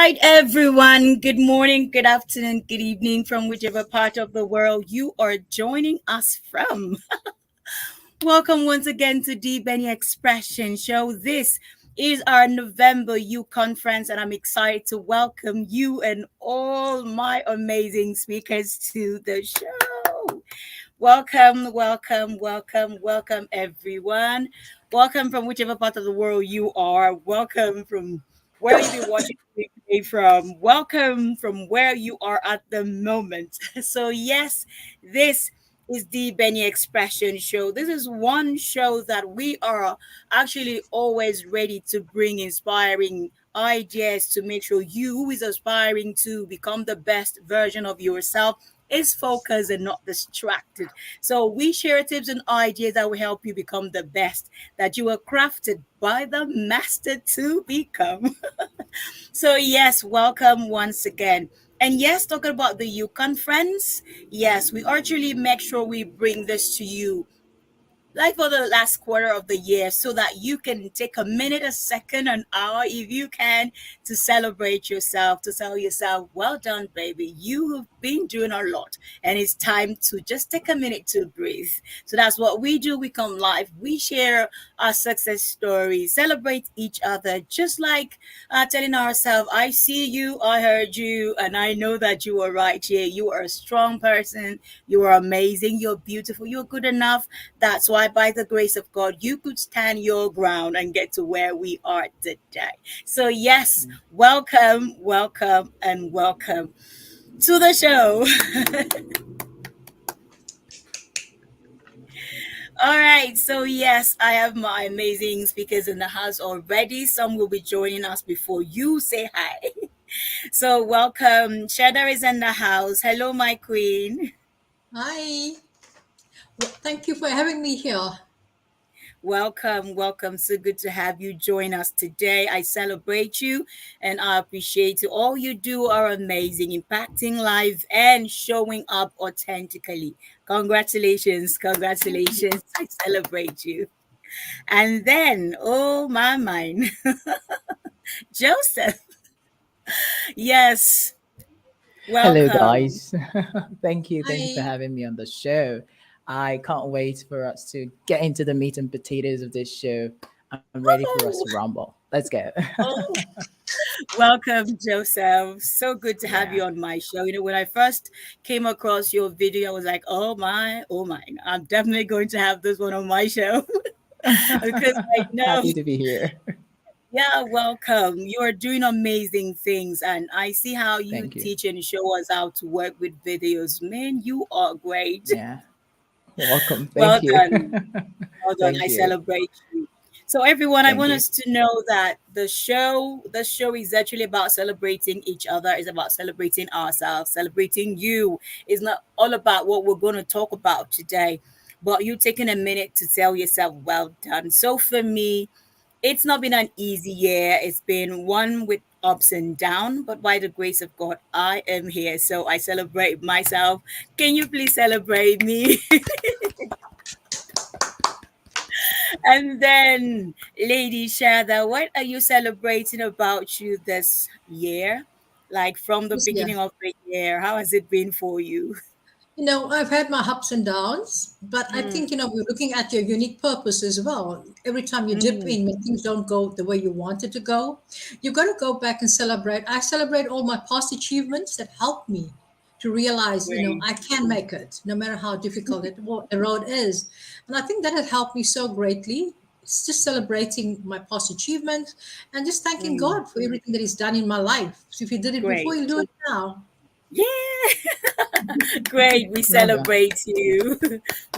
right, everyone. Good morning, good afternoon, good evening from whichever part of the world you are joining us from. Welcome once again to the Benny Expression Show. This is our November U conference, and I'm excited to welcome you and all my amazing speakers to the show. Welcome, welcome, welcome, welcome, everyone. Welcome from whichever part of the world you are. Welcome from where you be watching me from. Welcome from where you are at the moment. So, yes, this is the Benny Expression Show. This is one show that we are actually always ready to bring inspiring ideas to make sure you who is aspiring to become the best version of yourself is focused and not distracted. So we share tips and ideas that will help you become the best that you were crafted by the master to become. So yes, welcome once again. And yes, talking about the U conference, yes, we actually make sure we bring this to you like for the last quarter of the year so that you can take a minute, a second, an hour, if you can, to celebrate yourself, to tell yourself, well done, baby. You have been doing a lot, and it's time to just take a minute to breathe. So that's what we do. We come live, we share our success stories, celebrate each other, just like telling ourselves, I see you, I heard you, and I know that you are right here. You are a strong person, you are amazing, you're beautiful, you're good enough. That's why, by the grace of God, you could stand your ground and get to where we are today. So, yes, welcome, welcome, and welcome to the show. All right. So, yes, I have my amazing speakers in the house already. Some will be joining us before you say hi. So, welcome. Shada is in the house. Hello, my queen. Hi. Well, thank you for having me here. Welcome, welcome. So good to have you join us today. I celebrate you and I appreciate you. All you do are amazing, impacting lives and showing up authentically. Congratulations, Thank you. congratulations. I celebrate you. And then, oh my mind, Joseph. Yes, Hello, welcome. guys. Thank you for Hi. having me on the show. I can't wait for us to get into the meat and potatoes of this show. I'm ready for us to Oh, rumble. Let's go. oh. Welcome, Joseph. So good to have Yeah. you on my show. When I first came across your video, I was like, oh my, I'm definitely going to have this one on my show because I know, Happy to be here. yeah, welcome. You are doing amazing things, and I see how you Thank you. teach and show us how to work with videos. Man, you are great. Yeah. Welcome. Well Thank you. done. Well done. Thank I you. celebrate you. So everyone, I Thank want you. us to know that the show is actually about celebrating each other, it's about celebrating ourselves, celebrating you. It's not all about what we're going to talk about today, but you taking a minute to tell yourself, well done. So for me, it's not been an easy year. It's been one with ups and downs, but by the grace of God, I am here. So I celebrate myself. Can you please celebrate me? And then, Lady Shada, what are you celebrating about you this year? Like from the This year. beginning of the year, how has it been for you? I've had my ups and downs, but I Mm, think, we're looking at your unique purpose as well. Every time you dip mm, in, when things don't go the way you want it to go, you got to go back and celebrate. I celebrate all my past achievements that helped me to realize, great. I can make it no matter how difficult the road is. And I think that has helped me so greatly. It's just celebrating my past achievements and just thanking Mm, God for everything that He's done in my life. So if He did it before, great. He'll do it now. Yeah. Great. We Love that. celebrate you.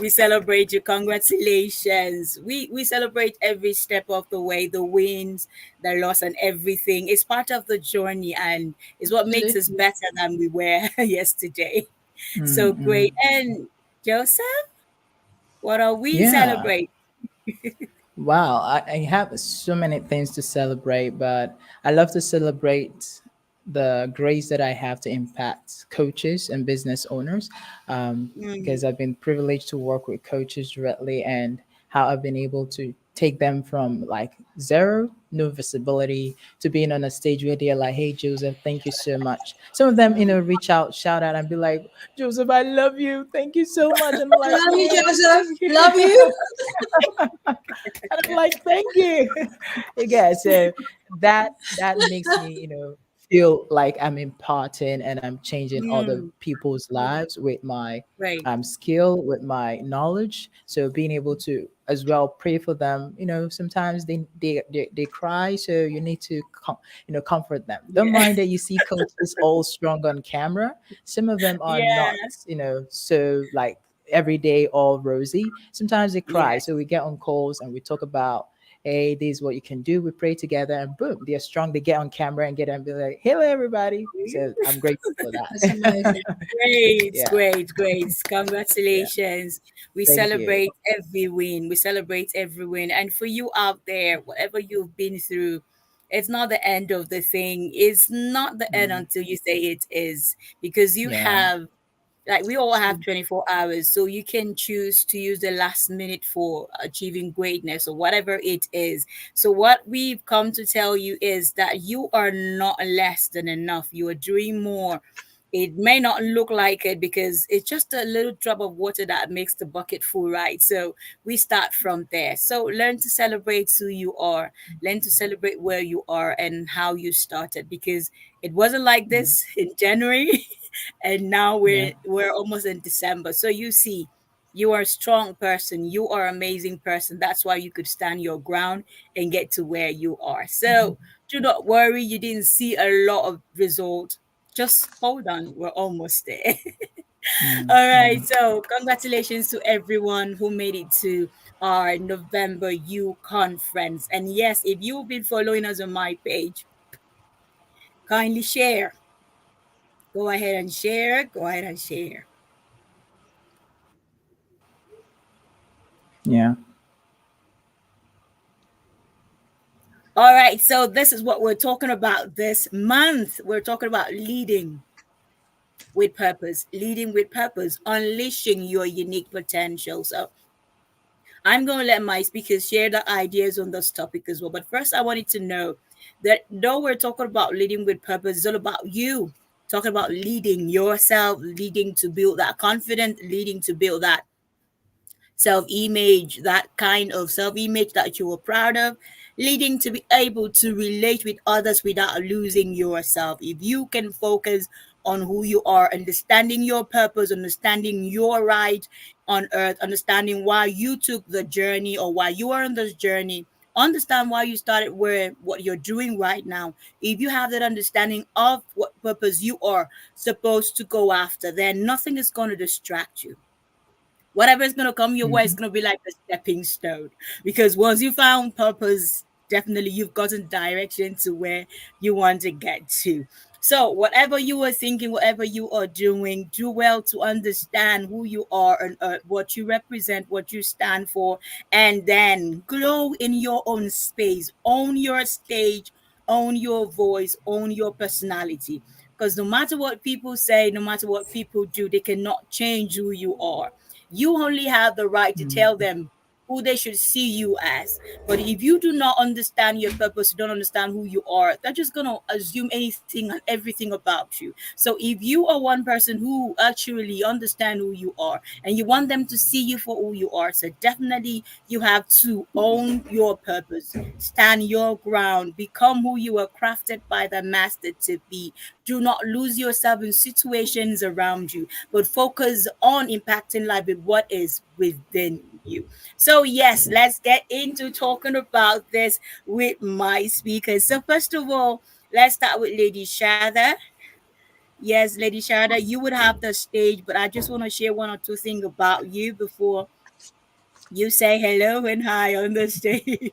We celebrate you. Congratulations. We celebrate every step of the way, the wins, the loss, and everything. It's part of the journey and is what makes us Absolutely. better than we were yesterday. So Mm-mm. great. And Joseph, what are we Yeah. celebrating? Wow. I have so many things to celebrate, but I love to celebrate the grace that I have to impact coaches and business owners, Mm, because I've been privileged to work with coaches directly and how I've been able to take them from like zero, no visibility, to being on a stage where they're like, "Hey, Joseph, thank you so much." Some of them, reach out, shout out, and be like, "Joseph, I love you. Thank you so much." And I'm like, Love you, "Yeah, Joseph. thank you." Love you. And I'm like, "Thank you." Yeah, so that makes me, feel like I'm imparting and I'm changing other Mm, people's lives with my right. skill, with my knowledge. So being able to as well pray for them. Sometimes they cry, so you need to comfort them. Don't Yeah. mind that you see coaches all strong on camera. Some of them are Yeah. not, so like every day all rosy. Sometimes they cry. Yes. So we get on calls and we talk about, hey, this is what you can do. We pray together, and boom, they're strong. They get on camera and get and be like, hello, everybody. So I'm grateful for That's that. amazing. Great, Yeah, great, great. yeah. Congratulations. We Thank you. celebrate every win. We celebrate every win. And for you out there, whatever you've been through, it's not the end of the thing. It's not the end Mm, until you say it is. Because you yeah. have, like, we all have True. 24 hours. So you can choose to use the last minute for achieving greatness or whatever it is. So what we've come to tell you is that you are not less than enough. You are doing more. It may not look like it because it's just a little drop of water that makes the bucket full, right? So we start from there. So learn to celebrate who you are, learn to celebrate where you are and how you started, because it wasn't like Mm, this in January and now yeah. we're almost in December. So you see, you are a strong person, you are an amazing person. That's why you could stand your ground and get to where you are. So do not worry, you didn't see a lot of result. Just hold on, we're almost there. Mm, All right, mm, so congratulations to everyone who made it to our November U conference. And yes, if you've been following us on my page, kindly share. Go ahead and share. Go ahead and share. yeah. All right, so this is what we're talking about this month. We're talking about leading with purpose, unleashing your unique potential. So I'm going to let my speakers share the ideas on this topic as well. But first, I wanted to know that though we're talking about leading with purpose, it's all about you. Talking about leading yourself, leading to build that confidence, leading to build that self image, that kind of self image that you were proud of, leading to be able to relate with others without losing yourself. If you can focus on who you are, understanding your purpose, understanding your right on earth, understanding why you took the journey or why you are on this journey, understand why you started where what you're doing right now. If you have that understanding of what purpose you are supposed to go after, then nothing is going to distract you. Whatever is going to come your way is Hmm. going to be like a stepping stone, because once you found purpose, definitely you've gotten direction to where you want to get to. So whatever you are thinking, whatever you are doing, do well to understand who you are and what you represent, what you stand for, and then glow in your own space, own your stage, own your voice, own your personality, because no matter what people say, no matter what people do, they cannot change who you are. You only have the right to tell Hmm. them who they should see you as. But if you do not understand your purpose, you don't understand who you are, they're just going to assume anything and everything about you. So if you are one person who actually understand who you are and you want them to see you for who you are, so definitely you have to own your purpose, stand your ground, become who you were crafted by the master to be. Do not lose yourself in situations around you, but focus on impacting life with what is within you. So, yes, let's get into talking about this with my speakers. So, first of all, let's start with Lady Shada. Yes, Lady Shada, you would have the stage, but I just want to share one or two things about you before you say hello and hi on the stage.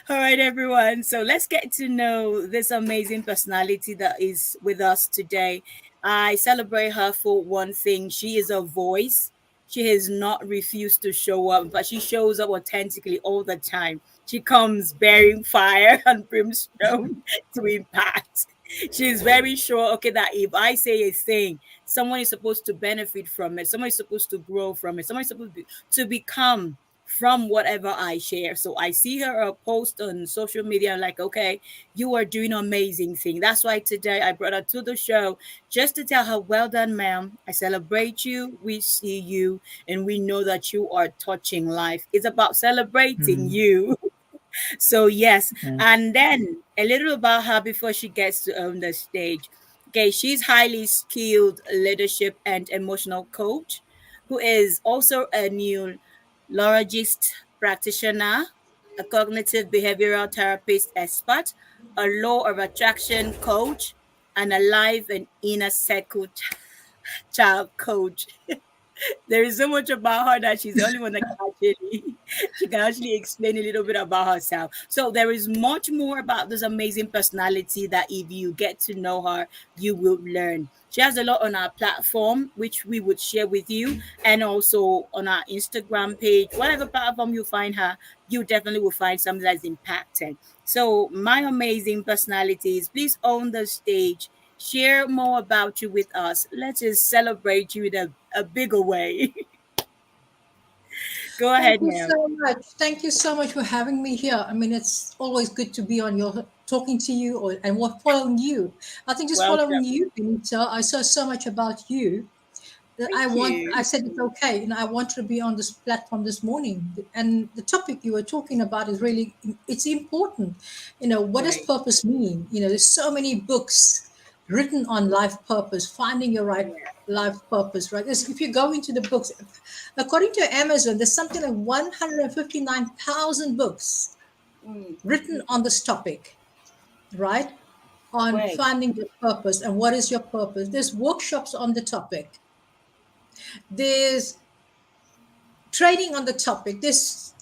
All right, everyone. So let's get to know this amazing personality that is with us today. I celebrate her for one thing. She is a voice. She has not refused to show up, but she shows up authentically all the time. She comes bearing fire and brimstone to impact. She's very sure, okay, that if I say a thing, someone is supposed to benefit from it. Someone is supposed to grow from it. Someone is supposed to become from whatever I share. So I see her post on social media, I'm like, okay, you are doing an amazing thing. That's why today I brought her to the show just to tell her, well done, ma'am. I celebrate you. We see you, and we know that you are touching life. It's about celebrating Mm, you. So yes, mm, and then a little about her before she gets to own the stage. Okay, she's highly skilled leadership and emotional coach who is also a neurologist practitioner, a cognitive behavioral therapist expert, a law of attraction coach, and a life and inner circle child coach. There is so much about her that she's the only one that can actually she can actually explain a little bit about herself. So there is much more about this amazing personality that if you get to know her, you will learn. She has a lot on our platform, which we would share with you, and also on our Instagram page. Whatever platform you find her, you definitely will find something that's impacted. So my amazing personalities, please own the stage. Share more about you with us. Let's just celebrate you in a bigger way. Go Thank ahead, you ma'am. so much. Thank you so much for having me here. I mean, it's always good to be on your talking to you or and what following you. I think just following Welcome. you, Benita, I saw so much about you that Thank I you. said it's okay. I wanted to be on this platform this morning. And the topic you were talking about is really, it's important. What does Right. purpose mean? There's so many books written on life purpose, finding your right Yeah. life purpose, right? If you go into the books, according to Amazon, there's something like 159,000 books Mm. written on this topic, right? On Right. finding your purpose and what is your purpose. There's workshops on the topic. There's training on the topic. There's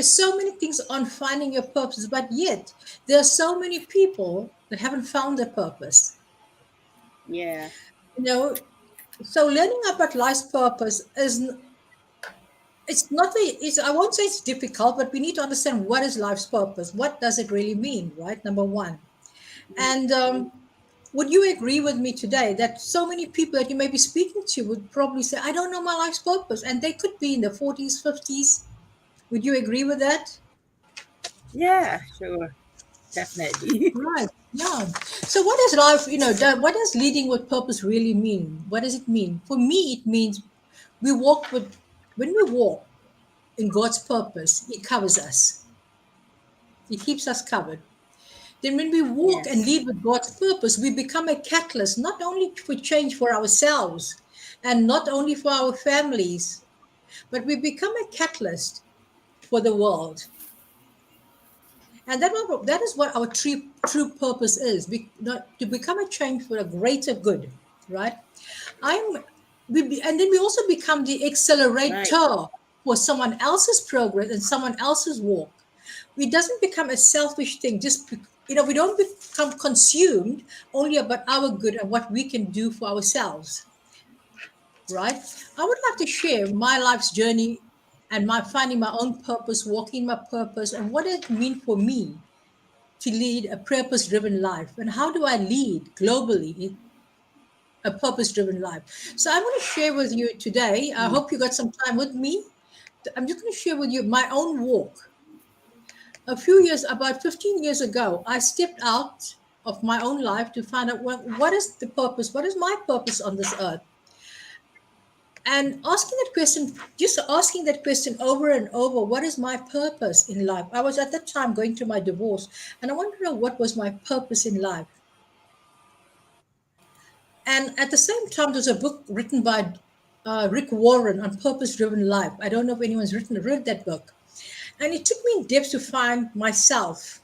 so many things on finding your purpose, but yet there are so many people that haven't found their purpose. Yeah. You know, so learning about life's purpose it's not very, it's, I won't say it's difficult, but we need to understand what is life's purpose. What does it really mean, right? Number one. And would you agree with me today that so many people that you may be speaking to would probably say, I don't know my life's purpose? And they could be in their 40s, 50s. Would you agree with that? Yeah. Sure. Definitely. Right. Yeah. So, what does life, what does leading with purpose really mean? What does it mean? For me, it means we walk with, when we walk in God's purpose, He covers us, He keeps us covered. Then, when we walk and Yes. lead with God's purpose, we become a catalyst, not only for change for ourselves and not only for our families, but we become a catalyst for the world. And that is what our true purpose is, to become a change for a greater good, right? I'm, and then we also become the Right. accelerator for someone else's progress and someone else's walk. We doesn't become a selfish thing. We don't become consumed only about our good and what we can do for ourselves, right? I would like to share my life's journey and my finding my own purpose, walking my purpose, and what it mean for me to lead a purpose driven life and how do I lead globally in a purpose driven life. So I want to share with you today. I Mm. hope you got some time with me. I'm just going to share with you my own walk. About 15 years ago, I stepped out of my own life to find out what is the purpose, what is my purpose on this earth. And just asking that question over and over, what is my purpose in life? I was at that time going through my divorce and I wanted to know what was my purpose in life. And at the same time, there's a book written by Rick Warren on purpose driven life. I don't know if anyone's read that book. And it took me in depth to find myself.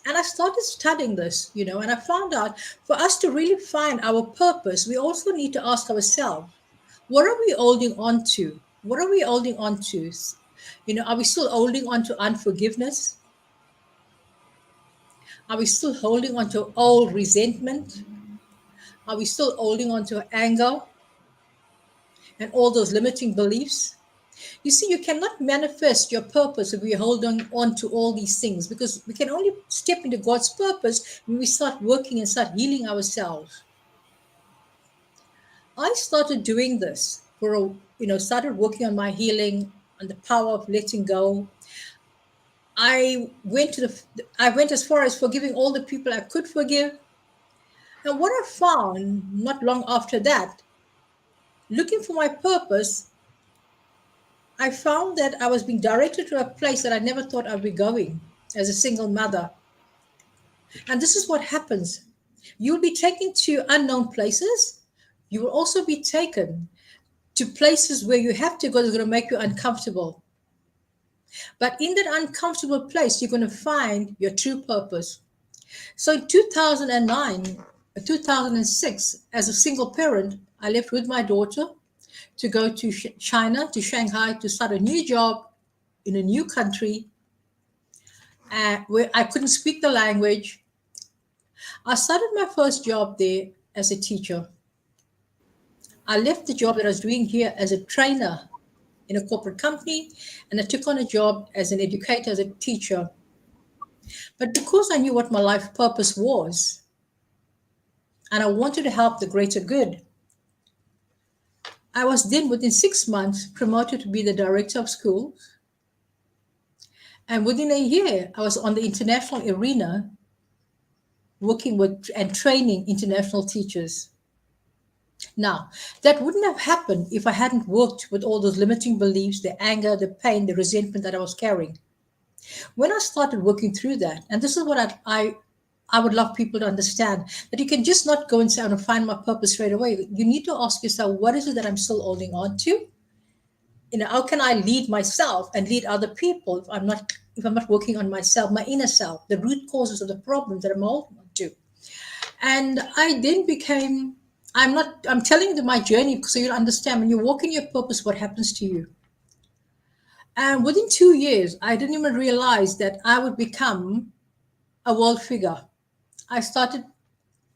And I started studying this, and I found out for us to really find our purpose, we also need to ask ourselves, what are we holding on to? What are we holding on to? Are we still holding on to unforgiveness? Are we still holding on to old resentment? Are we still holding on to anger and all those limiting beliefs? You see, you cannot manifest your purpose if we're holding on to all these things because we can only step into God's purpose when we start working and start healing ourselves. I started doing this started working on my healing and the power of letting go. I went as far as forgiving all the people I could forgive. And what I found not long after that, looking for my purpose, I found that I was being directed to a place that I never thought I'd be going as a single mother. And this is what happens. You'll be taken to unknown places. You will also be taken to places where you have to go that's going to make you uncomfortable. But in that uncomfortable place, you're going to find your true purpose. So in 2009, 2006, as a single parent, I left with my daughter to go to China, to Shanghai, to start a new job in a new country where I couldn't speak the language. I started my first job there as a teacher. I left the job that I was doing here as a trainer in a corporate company, and I took on a job as an educator, as a teacher. But because I knew what my life purpose was, and I wanted to help the greater good, I was then within 6 months promoted to be the director of schools. And within a year, I was on the international arena working with and training international teachers. Now, that wouldn't have happened if I hadn't worked with all those limiting beliefs, the anger, the pain, the resentment that I was carrying. When I started working through that, and this is what I would love people to understand, that you can just not go and say, I'm going to find my purpose straight away. You need to ask yourself, what is it that I'm still holding on to? How can I lead myself and lead other people if I'm not working on myself, my inner self, the root causes of the problems that I'm holding on to? And I then became, I'm telling you my journey so you'll understand when you walk in your purpose, what happens to you. And within 2 years, I didn't even realize that I would become a world figure. I started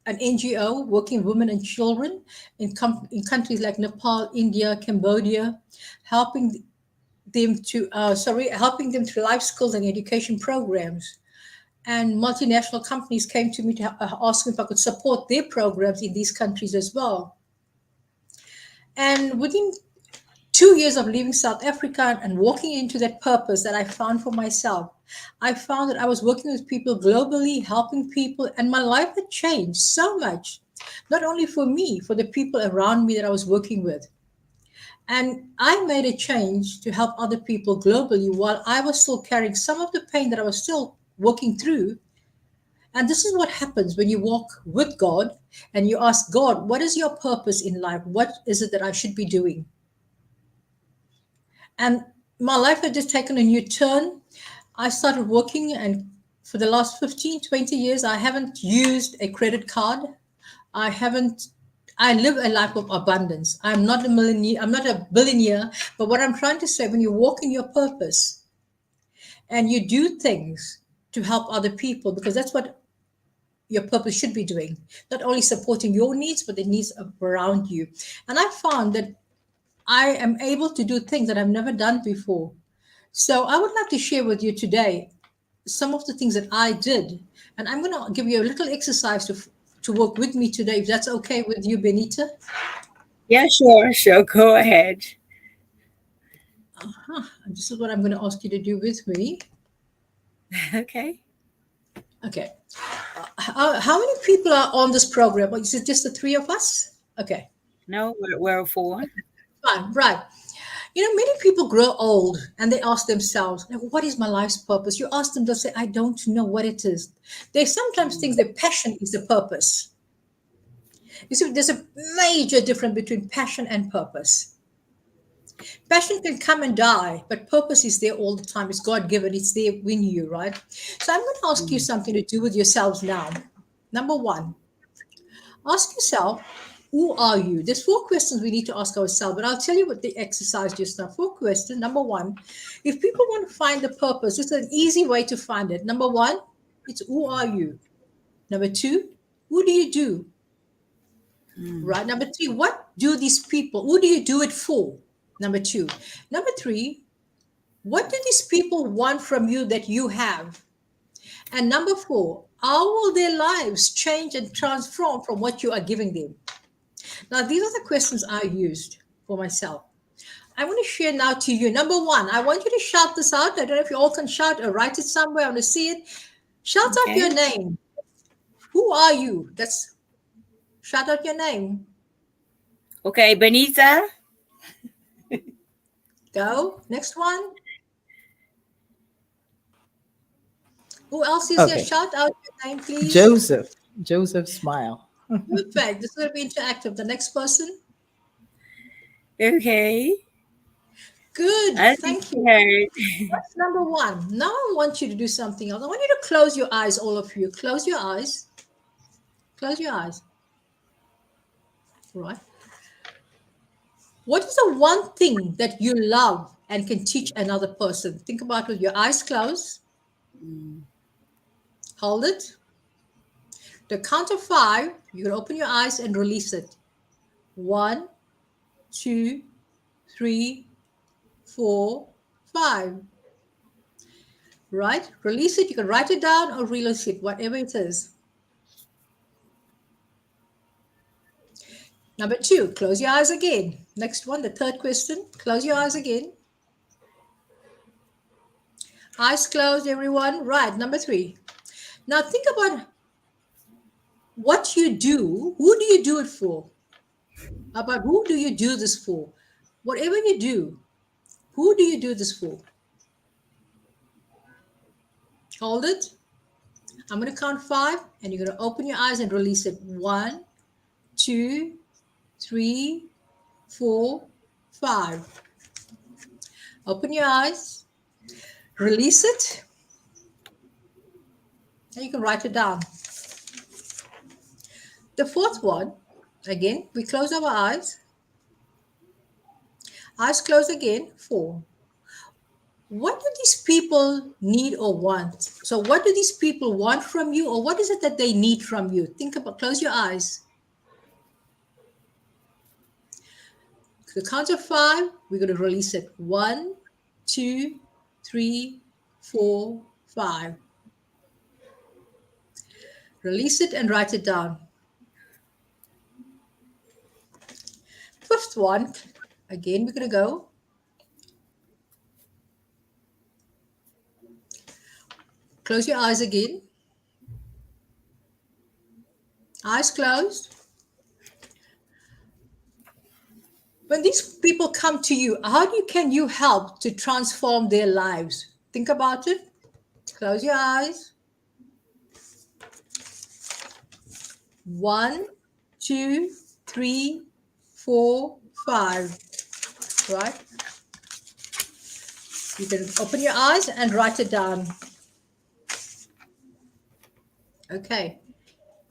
an NGO working with women and children in countries like Nepal, India, Cambodia, helping helping them through life skills and education programs. And multinational companies came to me to ask me if I could support their programs in these countries as well. And within 2 years of leaving South Africa and walking into that purpose that I found for myself, I found that I was working with people globally, helping people, and my life had changed so much, not only for me, for the people around me that I was working with. And I made a change to help other people globally while I was still carrying some of the pain that I was still working through. And this is what happens when you walk with God and you ask God, what is your purpose in life? What is it that I should be doing? And my life had just taken a new turn. I started working, and for the last 15, 20 years, I haven't used a credit card. I haven't, I live a life of abundance. I'm not a millionaire, I'm not a billionaire, but what I'm trying to say, when you walk in your purpose and you do things to help other people, because that's what your purpose should be doing, not only supporting your needs, but the needs around you. And I found that I am able to do things that I've never done before. So I would like to share with you today some of the things that I did. And I'm going to give you a little exercise to work with me today, if that's okay with you, Benita. Yeah, sure, sure. Go ahead. This is what I'm going to ask you to do with me. Okay. Okay. How many people are on this program? Is it just the three of us? Okay. No, we're four. Fine. Right. Many people grow old and they ask themselves, like, what is my life's purpose? You ask them, they'll say, I don't know what it is. They sometimes think their passion is the purpose. You see, there's a major difference between passion and purpose. Passion can come and die, but purpose is there all the time. It's God given, it's there in you, right? So I'm going to ask you something to do with yourselves now. Number one, ask yourself, who are you? There's 4 questions we need to ask ourselves, but I'll tell you what the exercise just now. 4 questions. Number one, if people want to find the purpose, it's an easy way to find it. Number one, it's who are you? Number two, who do you do? Right. Number three, what do these people, who do you do it for? Number two. Number three, what do these people want from you that you have? And number four, how will their lives change and transform from what you are giving them? Now, these are the questions I used for myself. I want to share now to you. Number one, I want you to shout this out. I don't know if you all can shout or write it somewhere. I want to see it. Shout out Okay. your name. Who are you? That's shout out your name. Okay, Benita. Go. Next one. Who else is here? Okay. Shout out your name, please. Joseph. Joseph Smile. Perfect. This is going to be interactive. The next person. Okay. Good. I think Thank you you. heard. That's number one. Now I want you to do something else. I want you to close your eyes, all of you. Close your eyes. Close your eyes. Right. What is the one thing that you love and can teach another person? Think about it with your eyes closed. Mm. Hold it. The count of five, you can open your eyes and release it. 1, 2, 3, 4, 5. Right? Release it. You can write it down or release it, whatever it is. Number two, close your eyes again. Next one, the third question. Close your eyes again. Eyes closed, everyone. Right. Number three. Now think about what you do. Who do you do it for? About who do you do this for? Whatever you do, who do you do this for? Hold it. I'm going to count five and you're going to open your eyes and release it. 1, 2, 3, 4, 5. Open your eyes, release it, and you can write it down. The fourth one, again, we close our eyes closed again, 4. What do these people need or want? So what do these people want from you, or what is it that they need from you? Think about, close your eyes. The count of 5, we're going to release it. 1, 2, 3, 4, 5. Release it and write it down. Fifth one, again, we're going to go. Close your eyes again. Eyes closed. When these people come to you, can you help to transform their lives? Think about it. Close your eyes. 1, 2, 3, 4, 5. Right? You can open your eyes and write it down. Okay.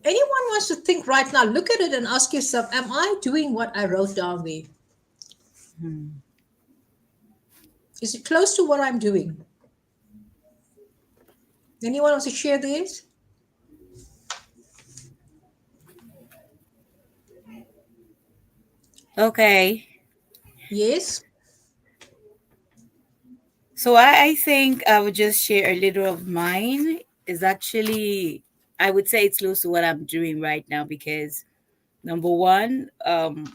Anyone wants to think right now, look at it and ask yourself, am I doing what I wrote down there? Hmm. Is it close to what I'm doing? Anyone wants to share this? Okay. Yes. So I think I would just share a little of mine. Is actually, I would say it's close to what I'm doing right now because number one,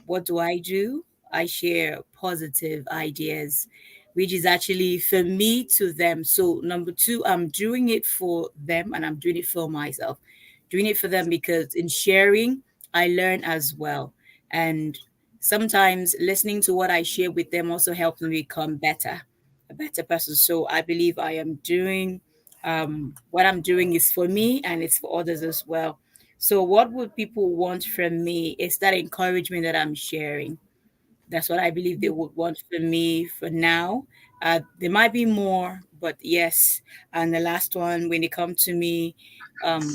what do? I share positive ideas, which is actually for me to them. So number two, I'm doing it for them and I'm doing it for myself. Doing it for them because in sharing, I learn as well. And sometimes listening to what I share with them also helps me become better, a better person. So I believe I am doing what I'm doing is for me and it's for others as well. So, what would people want from me? Is that encouragement that I'm sharing? That's what I believe they would want from me for now. There might be more, but yes. And the last one, when they come to me, um,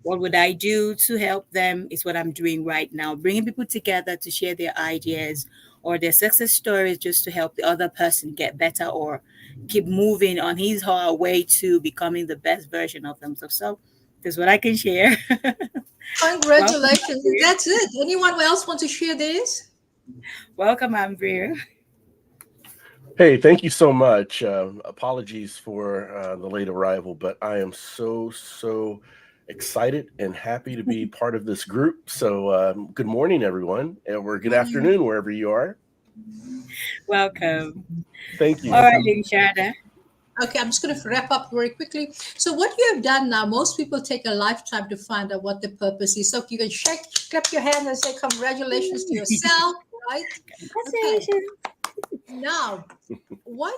what would I do to help them? Is what I'm doing right now, bringing people together to share their ideas or their success stories, just to help the other person get better or keep moving on his or her way to becoming the best version of themselves. So that's what I can share. Welcome, Congratulations. Andrea. That's it. Anyone else want to share this? Welcome, Andrea. Hey, thank you so much. Apologies for the late arrival, but I am so excited and happy to be part of this group. So, good morning, everyone, or good Morning. afternoon, wherever you are. Welcome. Thank All you. right, Lady Shada. Okay, I'm just going to wrap up very quickly. So, what you have done now, most people take a lifetime to find out what the purpose is. So, you can shake, clap your hands and say, congratulations to yourself, right? Okay, Congratulations. now, why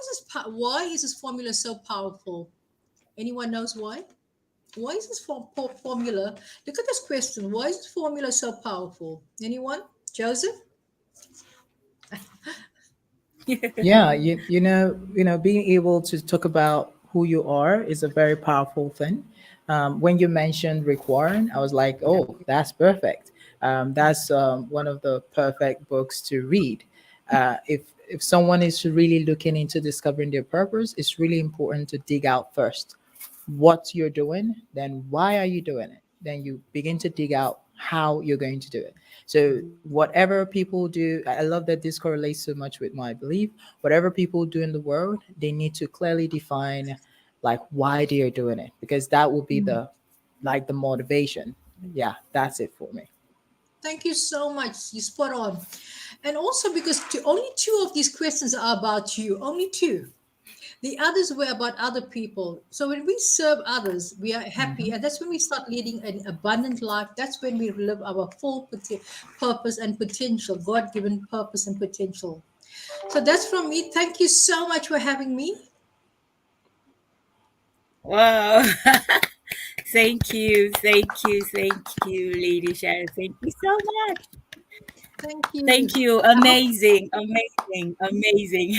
is this formula so powerful? Anyone knows why? Why is this formula? Look at this question. Why is this formula so powerful? Anyone? Joseph? Yeah, being able to talk about who you are is a very powerful thing. When you mentioned Rick Warren, I was like, oh, that's perfect. That's one of the perfect books to read. If someone is really looking into discovering their purpose, it's really important to dig out first what you're doing, then why are you doing it? Then you begin to dig out how you're going to do it. So whatever people do, I love that this correlates so much with my belief. Whatever people do in the world, they need to clearly define like why they are doing it, because that will be the motivation. Yeah, that's it for me. Thank you so much. You spot on. And also because only two of these questions are about you, only two. The others were about other people. So when we serve others, we are happy. Mhm. And that's when we start leading an abundant life. That's when we live our full purpose and potential, God given purpose and potential. So that's from me. Thank you so much for having me. Wow. Thank you, Lady Shada. Thank you so much. Thank you. Thank you. I hope. Amazing, amazing, amazing.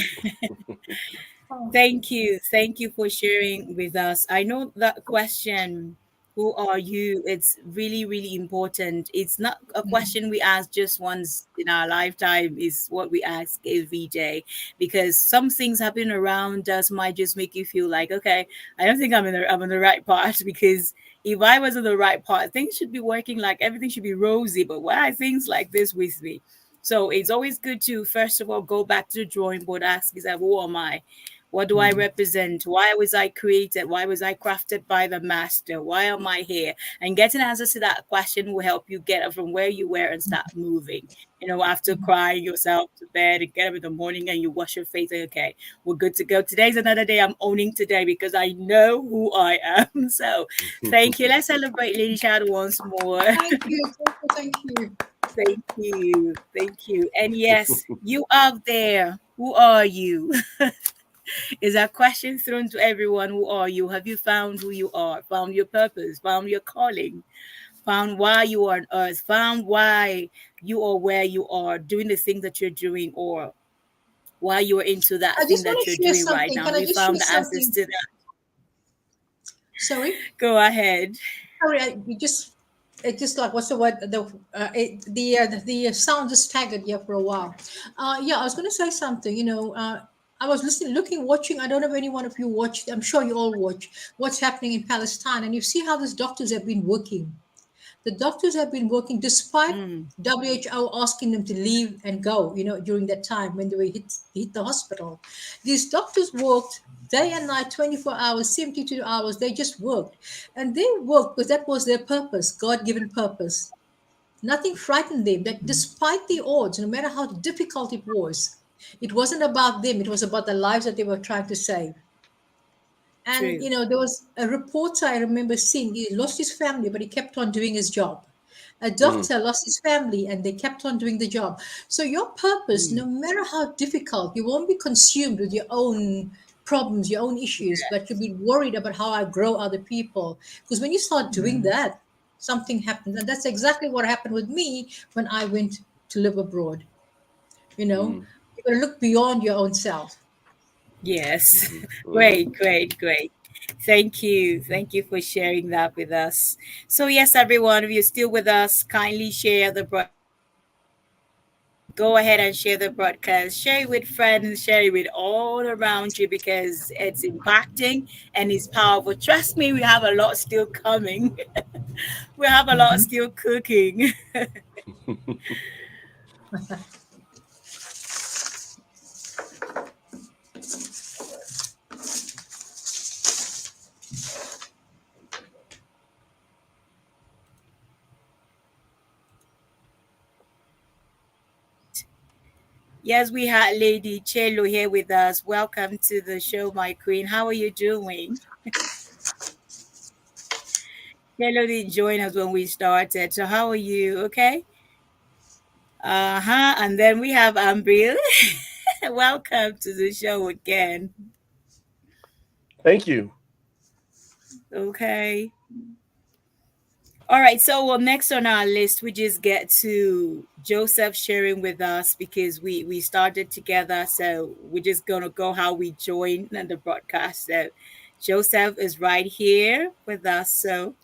Oh, Thank you. Thank you for sharing with us. I know that question, who are you? It's really, really important. It's not a question we ask just once in our lifetime, is what we ask every day. Because some things happening around us might just make you feel like, okay, I don't think I'm in the right path because if I was in the right path, things should be working like everything should be rosy. But why are things like this with me? So it's always good to first of all go back to the drawing board, ask is that who am I? What do I represent? Why was I created? Why was I crafted by the master? Why am I here? And getting answers to that question will help you get up from where you were and start moving. After crying yourself to bed and get up in the morning and you wash your face, and okay, we're good to go. Today's another day. I'm owning today because I know who I am. So thank you. Let's celebrate Lady Shadow once more. thank you. Thank you. Thank you. Thank you. Thank you. And yes, you out there, who are you? Is a question thrown to everyone. Who are you? Have you found who you are? Found your purpose? Found your calling? Found why you are on earth? Found why you are where you are doing the thing that you're doing, or why you are into that I thing just want that to you're share doing right something. now? Can I We just share found the answers something? to that. Sorry. Go ahead. Sorry, we just it just like what's the word the sound just staggered here for a while. Yeah, I was going to say something. I was listening, looking, watching. I don't know if any one of you watched. I'm sure you all watch what's happening in Palestine, and you see how these doctors have been working. The doctors have been working despite Mm, WHO asking them to leave and go, during that time when they were hit the hospital. These doctors worked day and night, 24 hours, 72 hours. They just worked. And they worked because that was their purpose, God given purpose. Nothing frightened them. That despite the odds, no matter how difficult it wasn't about them, it was about the lives that they were trying to save. And true. there was a reporter I remember seeing. He lost his family, but he kept on doing his job. A Mhm. doctor lost his family, and they kept on doing the job. So your purpose, Mm, no matter how difficult, you won't be consumed with your own problems, your own issues, but you'll be worried about how I grow other people. Because when you start doing that, something happens, and that's exactly what happened with me when I went to live abroad. You know, Mhm. you got to look beyond your own self. yes. Mhm. Mhm. Great, great, great. Thank you. Thank you for sharing that with us. So, yes, everyone, if you're still with us, kindly share the go ahead and share the broadcast. Share it with friends, share it with all around you because it's impacting and it's powerful. Trust me, we have a lot still coming. We have a lot Mhm. still cooking. Yes, we had Lady Chielo here with us. Welcome to the show, my queen. How are you doing? Chielo didn't join us when we started. So how are you? Okay. Uh-huh. And then we have Ambril. Welcome to the show again. Thank you. Okay. All right, so well, next on our list, we just get to Joseph sharing with us because we started together. So we're just gonna go how we joined in the broadcast. So Joseph is right here with us. So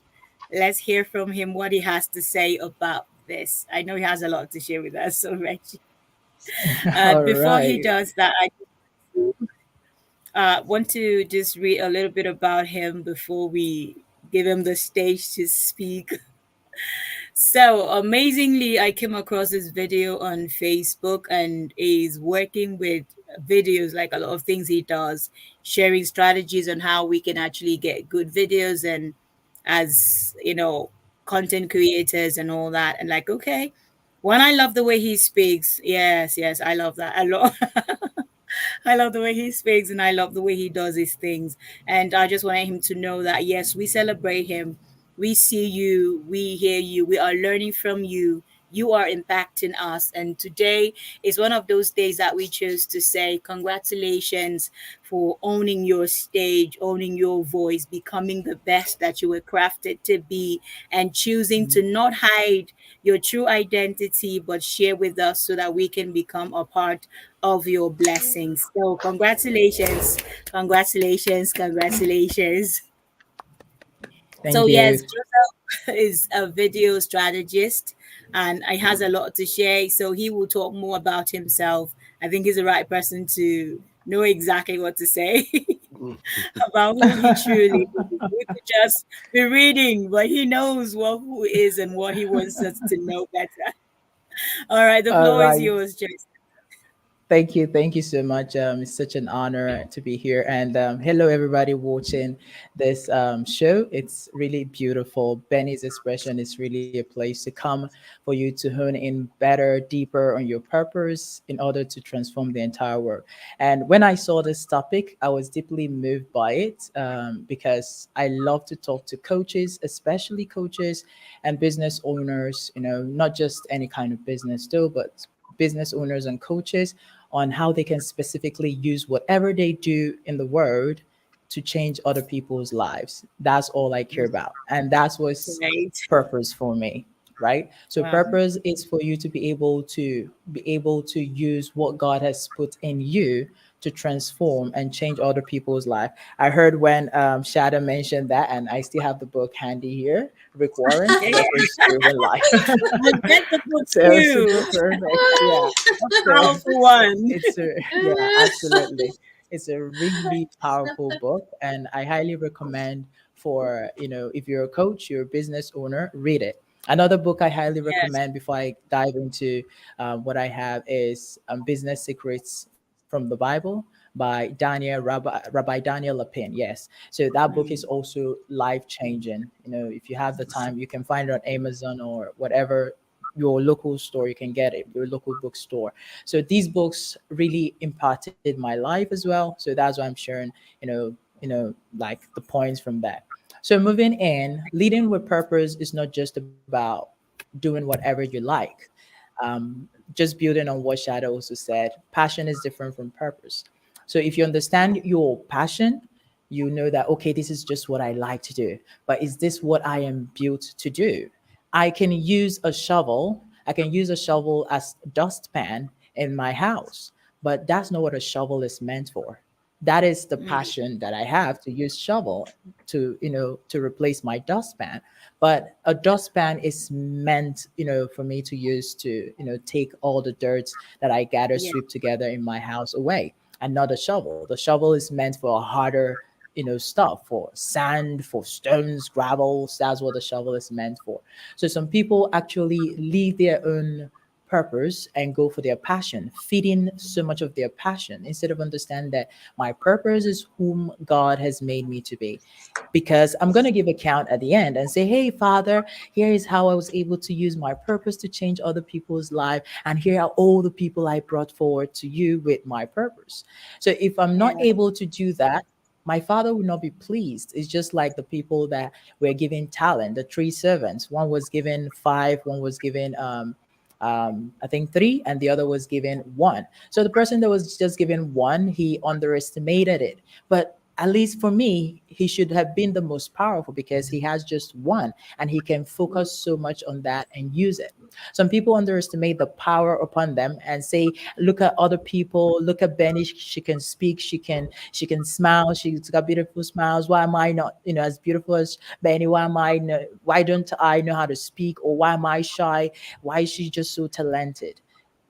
let's hear from him what he has to say about this. I know he has a lot to share with us. So Reggie, All before he right. does that, I want to just read a little bit about him before we give him the stage to speak. So amazingly, I came across this video on Facebook, and he's working with videos, like a lot of things he does, sharing strategies on how we can actually get good videos and as content creators and all that. And like, okay, one, I love the way he speaks. Yes, yes, I love that a lot. I love the way he speaks and I love the way he does his things. And I just wanted him to know that, yes, we celebrate him. We see you. We hear you. We are learning from you. You are impacting us. And today is one of those days that we chose to say, congratulations for owning your stage, owning your voice, becoming the best that you were crafted to be, and choosing to not hide your true identity, but share with us so that we can become a part of your blessings. So, congratulations, congratulations, congratulations. So, Thank yes, you. Joseph is a video strategist and he has a lot to share. So, he will talk more about himself. I think he's the right person to know exactly what to say about who he truly is. We could just be reading, but he knows what who is and what he wants us to know better. All right, the All floor is right. yours, Jason. Thank you. Thank you so much. It's such an honor to be here. And hello, everybody watching this show. It's really beautiful. Benny's expression is really a place to come for you to hone in better, deeper on your purpose in order to transform the entire world. And when I saw this topic, I was deeply moved by it because I love to talk to coaches, especially coaches and business owners, not just any kind of business, though, but business owners and coaches on how they can specifically use whatever they do in the world to change other people's lives. That's all I care about. And that's what's Right. purpose for me, right? So Wow. purpose is for you to be able to use what God has put in you to transform and change other people's life. I heard when Shada mentioned that, and I still have the book handy here, Rick Warren, Yeah, Purpose Driven Life. I'll get the book So super too. perfect. Yeah. So Powerful one. it's a yeah, absolutely. It's a really powerful book, and I highly recommend for if you're a coach, you're a business owner, read it. Another book I highly Yes. recommend before I dive into what I have is Business Secrets from the Bible by Rabbi Daniel Lapin. Yes, so that book is Mm. also life changing. If you have the time, you can find it on Amazon or whatever your local store. You can get it, your local bookstore. So these books really impacted my life as well. So that's why I'm sharing, like the points from that. So moving in, leading with purpose is not just about doing whatever you like. Just building on what Shada also said, passion is different from purpose. So if you understand your passion, you know that okay, this is just what I like to do. But is this what I am built to do? I can use a shovel. I can use a shovel as dustpan in my house, but that's not what a shovel is meant for. That is the Mm. passion that I have to use shovel to replace my dustpan. But a dustpan is meant for me to use to take all the dirt that I gather, Yeah. sweep together in my house away, and not a shovel. The shovel is meant for harder stuff, for sand, for stones, gravels. That's what the shovel is meant for. So some people actually leave their own purpose and go for their passion, feeding so much of their passion instead of understanding that my purpose is whom God has made me to be. because I'm going to give account at the end and say, hey, Father, here is how I was able to use my purpose to change other people's life. And here are all the people I brought forward to you with my purpose. So if I'm not Yeah. able to do that, my father will not be pleased. It's just like the people that were given talent, the three servants. One was given five, one was given I think three, and the other was given one. So the person that was just given one, he underestimated it. But at least for me, he should have been the most powerful because he has just one and he can focus so much on that and use it. Some people underestimate the power upon them and say, look at other people, look at Benny, she can speak, she can smile, she's got beautiful smiles. Why am I not, as beautiful as Benny? Why don't I know how to speak? Or why am I shy? Why is she just so talented?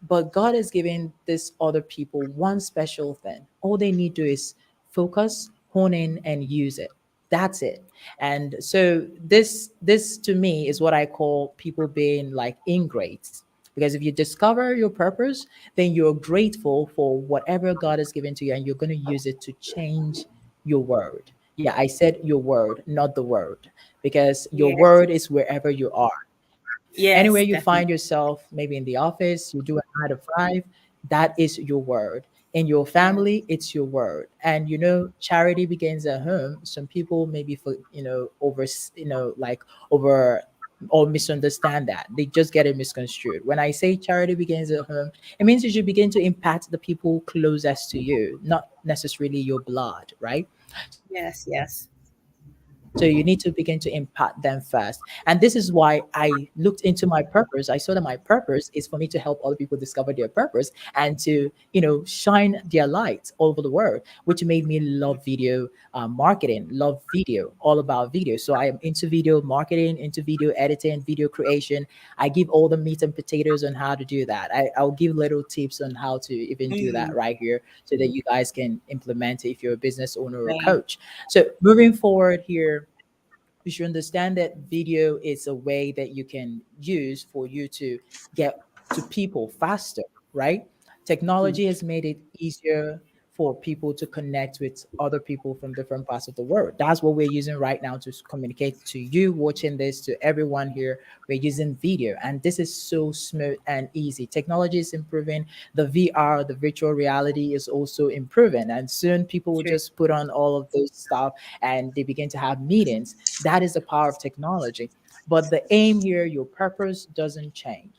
But God has given this other people one special thing. All they need to do is focus, hone in, and use it. That's it. And so this to me is what I call people being like ingrates. Because if you discover your purpose, then you're grateful for whatever God has given to you, and you're going to use it to change your word. Yeah, I said your word, not the word, because your Yes. word is wherever you are. Anywhere Yes, you find definitely. yourself, maybe in the office, you do a 9 to 5, that is your word. In your Yeah. family, it's your word. And charity begins at home. Some people maybe like over or misunderstand that. They just get it misconstrued. When I say charity begins at home, it means you should begin to impact the people closest to you, not necessarily your blood, right? So you need to Yes, begin to yes. impact them first. And this is why I looked into my purpose. I saw that my purpose is for me to help other people discover their purpose and to, shine their light all over the world, which made me love video marketing, love video, all about video. So I am into video marketing, into video editing, video creation. I give all the meat and potatoes on how to do that. I'll give little tips on how to even do that Mm, right here so that you guys can implement it if you're a business owner or a right. coach. So moving forward here, you should understand that video is a way that you can use for you to get to people faster, right? Mm, Technology has made it easier for people to connect with other people from different parts of the world. That's what we're using right now to communicate to you watching this, to everyone here. We're using video, and this is so smooth and easy. Technology is improving. The VR, the virtual reality, is also improving, and soon people will true. just put on all of those stuff and they begin to have meetings. That is the power of technology. But the aim here, your purpose doesn't change.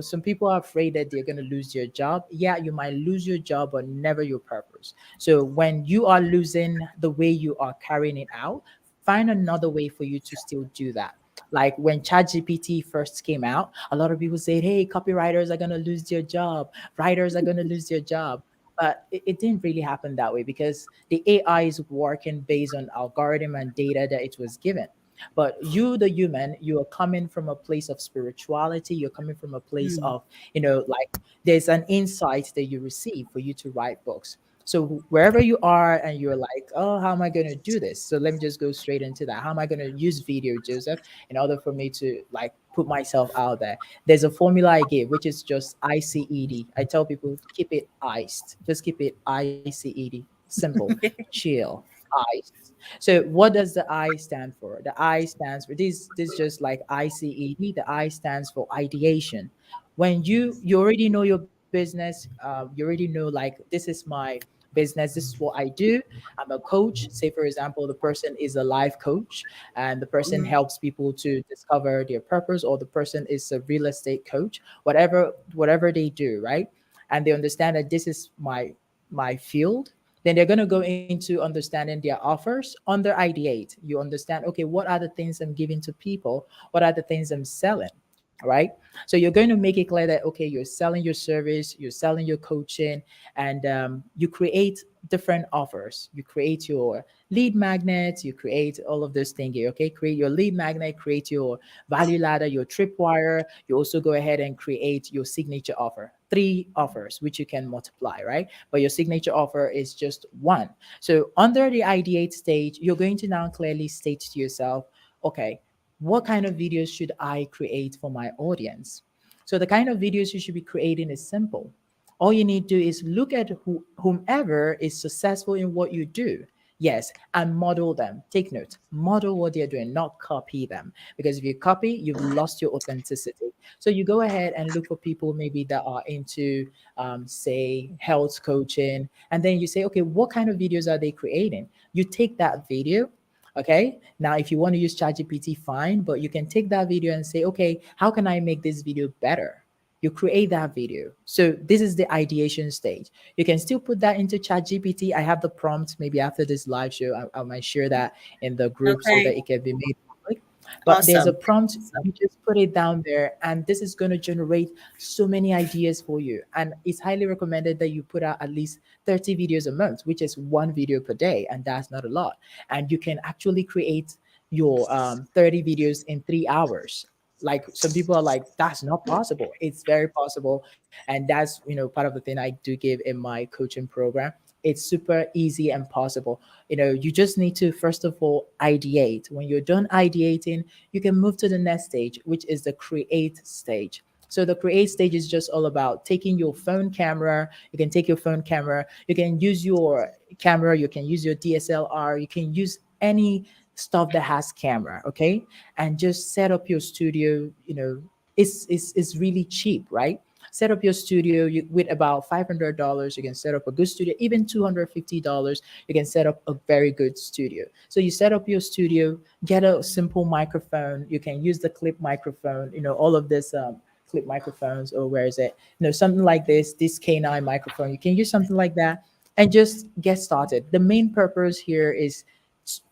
Some people are afraid that they're going to lose their job. Yeah, you might lose your job, but never your purpose. So when you are losing the way you are carrying it out, find another way for you to still do that. Like when ChatGPT first came out, a lot of people said, hey, copywriters are going to lose their job, writers are going to lose their job. But it didn't really happen that way because the AI is working based on algorithm and data that it was given. But you, the human, you are coming from a place of spirituality. You're coming from a place Mm, of, like there's an insight that you receive for you to write books. So wherever you are and you're like, oh, how am I going to do this? So let me just go straight into that. How am I going to use video, Joseph, in order for me to like put myself out there? There's a formula I give, which is just ICED. I tell people keep it iced. Just keep it ICED. Simple, chill, iced. So what does the I stand for? The I stands for this just like ICED. The I stands for ideation. When you already know your business, you already know like this is my business. This is what I do. I'm a coach. Say for example, the person is a life coach, and the person mm, helps people to discover their purpose, or the person is a real estate coach. Whatever they do, right? And they understand that this is my field, then they're going to go into understanding their offers under ideate. You understand, okay, what are the things I'm giving to people? What are the things I'm selling? Right. So you're going to make it clear that, okay, you're selling your service, you're selling your coaching, and you create different offers. You create your lead magnets, you create all of those things here. Okay. Create your lead magnet, create your value ladder, your tripwire. You also go ahead and create your signature offer, 3 offers, which you can multiply, right? But your signature offer is just one. So under the ideate stage, you're going to now clearly state to yourself, okay, what kind of videos should I create for my audience? So the kind of videos you should be creating is simple. All you need to do is look at whomever is successful in what you do. Yes, and model them. Take note, model what they're doing, not copy them. Because if you copy, you've lost your authenticity. So you go ahead and look for people maybe that are into, say, health coaching. And then you say, okay, what kind of videos are they creating? You take that video. Okay. Now, if you want to use ChatGPT, fine, but you can take that video and say, okay, how can I make this video better? You create that video. So this is the ideation stage. You can still put that into ChatGPT. I have the prompt. Maybe after this live show, I might share that in the group so that Okay. it can be made public. But there's a Awesome. prompt. Awesome. You just put it down there, and this is going to generate so many ideas for you. And it's highly recommended that you put out at least 30 videos a month, which is one video per day, and that's not a lot. And you can actually create your 30 videos in 3 hours. Like some people are like, that's not possible. It's very possible, and that's part of the thing I do give in my coaching program. It's super easy and possible. You just need to first of all ideate. When you're done ideating, you can move to the next stage, which is the create stage. So the create stage is just all about taking your phone camera. You can take your phone camera, you can use your camera, you can use your DSLR, you can use any stuff that has camera, okay? And just set up your studio. It's really cheap, right? Set up your studio with about $500. You can set up a good studio. Even $250, you can set up a very good studio. So you set up your studio, get a simple microphone. You can use the clip microphone. All of this clip microphones, or where is it? Something like this K9 microphone. You can use something like that and just get started. The main purpose here is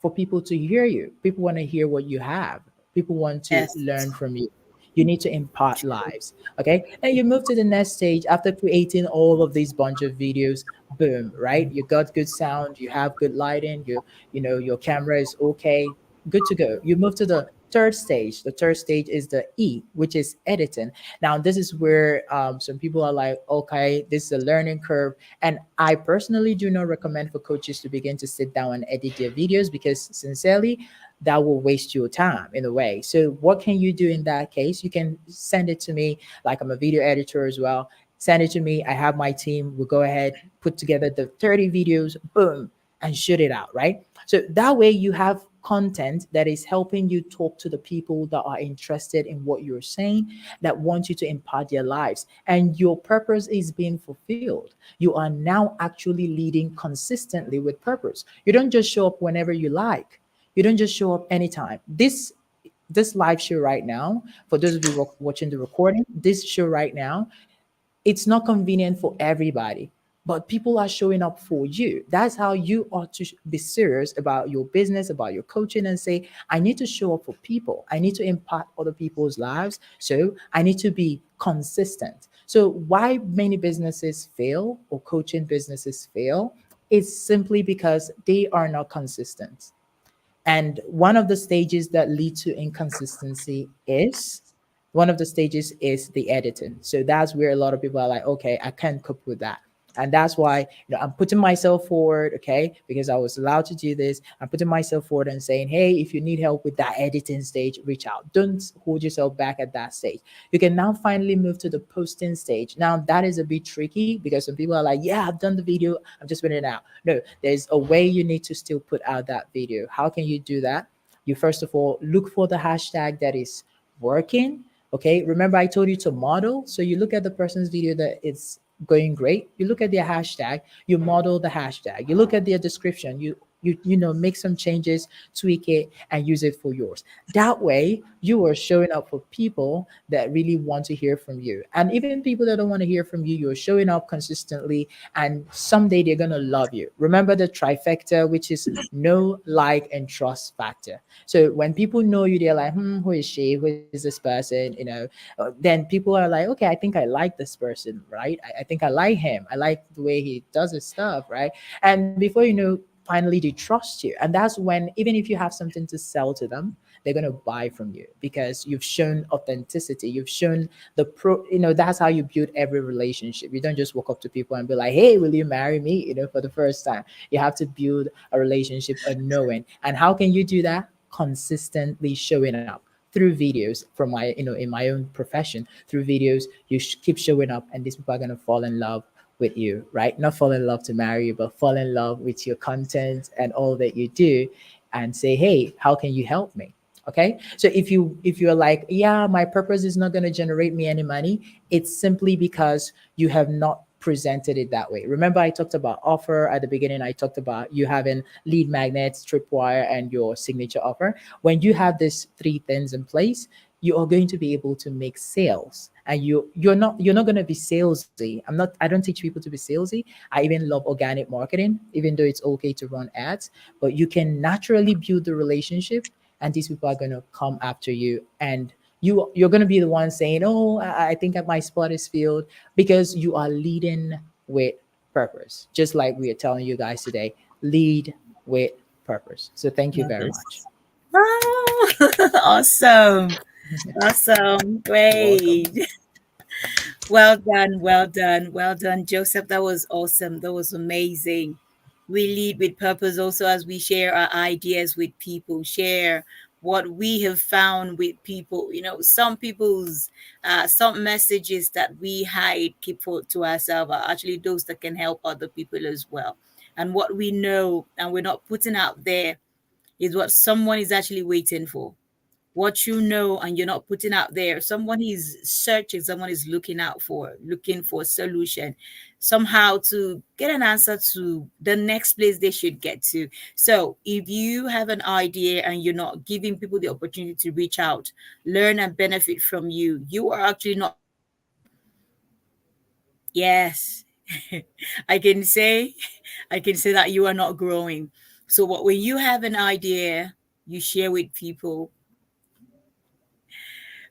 for people to hear you. People want to hear what you have. People want to Yes. learn from you. You need to impart lives. Okay. And you move to the next stage after creating all of these bunch of videos. Boom, right? You got good sound, you have good lighting, your camera is okay, good to go. You move to the third stage. The third stage is the E, which is editing. Now, this is where some people are like, okay, this is a learning curve. And I personally do not recommend for coaches to begin to sit down and edit their videos, because sincerely, that will waste your time in a way. So what can you do in that case? You can send it to me. Like, I'm a video editor as well. Send it to me. I have my team. We'll go ahead, put together the 30 videos, boom, and shoot it out, right? So that way you have content that is helping you talk to the people that are interested in what you're saying, that want you to impart their lives, and your purpose is being fulfilled. You are now actually leading consistently with purpose. You don't just show up whenever you like. You don't just show up anytime. This live show right now, for those of you watching the recording, this show right now, it's not convenient for everybody, but people are showing up for you. That's how you ought to be serious about your business, about your coaching, and say, I need to show up for people. I need to impact other people's lives. So I need to be consistent. So why many businesses fail, or coaching businesses fail, is simply because they are not consistent. And one of the stages that lead to inconsistency is one of the stages is the editing. So that's where a lot of people are like, okay, I can't cope with that. And that's why, I'm putting myself forward, okay, because I was allowed to do this. I'm putting myself forward and saying, hey, if you need help with that editing stage, reach out. Don't hold yourself back at that stage. You can now finally move to the posting stage. Now, that is a bit tricky because some people are like, yeah, I've done the video, I'm just putting it out. No, there's a way you need to still put out that video. How can you do that? You first of all look for the hashtag that is working. Okay, remember I told you to model. So you look at the person's video that it's going great. You look at their hashtag, you model the hashtag. You look at their description, you make some changes, tweak it, and use it for yours. That way, you are showing up for people that really want to hear from you. And even people that don't want to hear from you, you're showing up consistently, and someday they're gonna love you. Remember the trifecta, which is know, like, and trust factor. So when people know you, they're like, who is she? Who is this person? Then people are like, okay, I think I like this person, right? I think I like him. I like the way he does his stuff, right? And before you know, finally they trust you. And that's when, even if you have something to sell to them, they're going to buy from you because you've shown authenticity. You've shown that's how you build every relationship. You don't just walk up to people and be like, hey, will you marry me, for the first time. You have to build a relationship, a knowing. And how can you do that? Consistently showing up through videos. From in my own profession, through videos, you keep showing up, and these people are going to fall in love with you, right? Not fall in love to marry you, but fall in love with your content and all that you do, and say, hey, how can you help me? Okay, so if you're like, yeah, my purpose is not going to generate me any money, it's simply because you have not presented it that way. Remember, I talked about offer at the beginning. I talked about you having lead magnets, tripwire, and your signature offer. When you have these three things in place, you are going to be able to make sales, and you're not going to be salesy. I don't teach people to be salesy. I even love organic marketing, even though it's okay to run ads, but you can naturally build the relationship, and these people are going to come after you, and you're going to be the one saying, oh, I think that my spot is filled, because you are leading with purpose, just like we are telling you guys today. Lead with purpose. So thank you very much. Purpose. Oh, awesome. Awesome. You're welcome. Great. Well done. Well done. Well done, Joseph. That was awesome. That was amazing. We lead with purpose also as we share our ideas with people, share what we have found with people. You know, some people's, some messages that we hide, keep for to ourselves, are actually those that can help other people as well. And what we know and we're not putting out there is what someone is actually waiting for. What you know and you're not putting out there, someone is searching, someone is looking for a solution somehow to get an answer to the next place they should get to. So if you have an idea and you're not giving people the opportunity to reach out, learn and benefit from you, you are actually not growing. Yes. I can say, I can say that you are not growing. So what, when you have an idea, you share with people.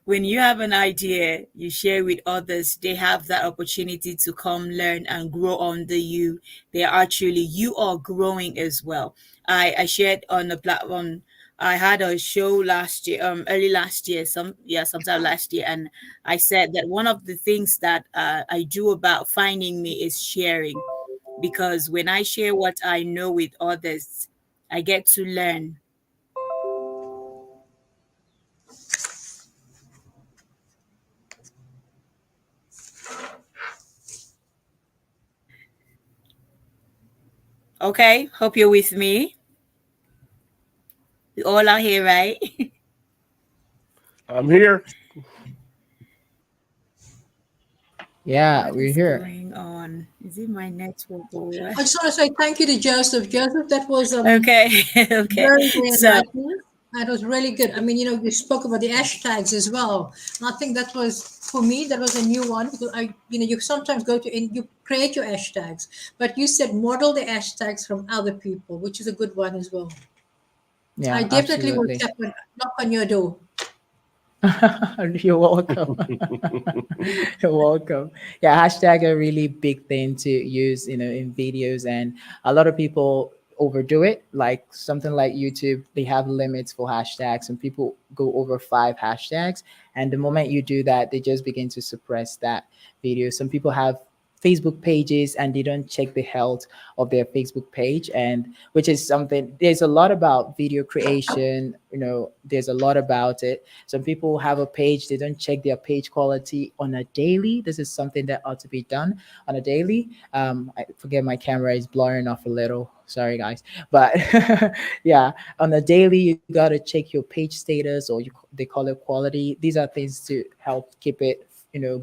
When you have an idea, you share with others, they have that opportunity to come learn and grow under you. They are actually, you are growing as well. I shared on the platform. I had a show last year, early last year, sometime last year, and I said that one of the things that I do about finding me is sharing, because when I share what I know with others, I get to learn. Okay, hope you're with me. We all are here, right? I'm here. Yeah, What we're is here. going on? Is it my network or what? I just want to say thank you to Joseph. Joseph, that was Okay, okay. very, very So, enlightening. That was really good. I mean, you spoke about the hashtags as well. And I think that was, for me, that was a new one because you sometimes go to, and you create your hashtags, but you said model the hashtags from other people, which is a good one as well. I Yeah, definitely will absolutely. knock on your door. You're welcome. You're welcome. Yeah, hashtag a really big thing to use, in videos, and a lot of people overdo it. Like something like YouTube, they have limits for hashtags, and people go over 5 hashtags. And the moment you do that, they just begin to suppress that video. Some people have Facebook pages and they don't check the health of their Facebook page, and which is something, there's a lot about video creation, there's a lot about it. Some people have a page, they don't check their page quality on a daily. This is something that ought to be done on a daily. I forget, my camera is blurring off a little. Sorry, guys. But yeah, on a daily, you got to check your page status, or they call it quality. These are things to help keep it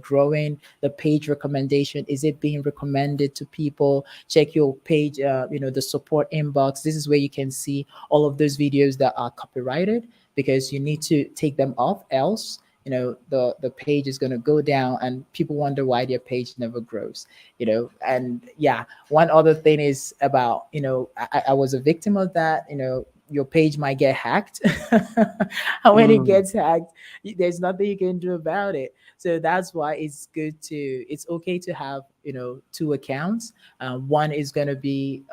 growing. The page recommendation, is it being recommended to people? Check your page, the support inbox. This is where you can see all of those videos that are copyrighted, because you need to take them off, else the page is going to go down, and people wonder why their page never grows. And yeah, one other thing is about, I was a victim of that. Your page might get hacked. And when it Mm. gets hacked, there's nothing you can do about it. So that's why it's okay to have 2 accounts. One is going to be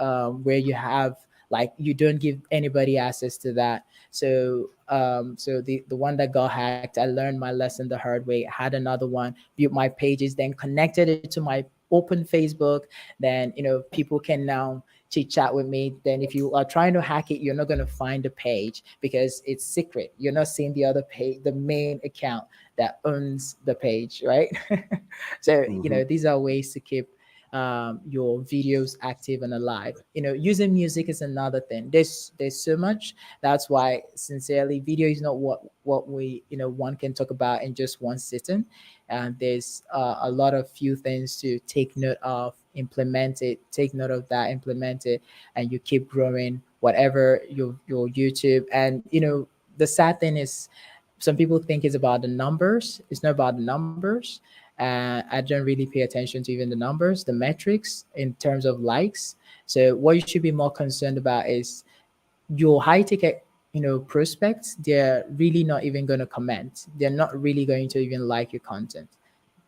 where you have, like, you don't give anybody access to that. So the one that got hacked, I learned my lesson the hard way. Had another one, viewed my pages, then connected it to my open Facebook. Then people can now chit chat with me. Then if you are trying to hack it, you're not going to find the page because it's secret. You're not seeing the other page, the main account that owns the page, right? So Hmm. these are ways to keep your videos active and alive. Using music is another thing. There's so much. That's why, sincerely, video is not what we one can talk about in just one sitting. And there's a lot of few things to take note of, implement it, take note of that, implement it, and you keep growing whatever your YouTube. And the sad thing is, some people think it's about the numbers. It's not about the numbers. I don't really pay attention to even the numbers, the metrics in terms of likes. So what you should be more concerned about is your high ticket, prospects. They're really not even going to comment. They're not really going to even like your content.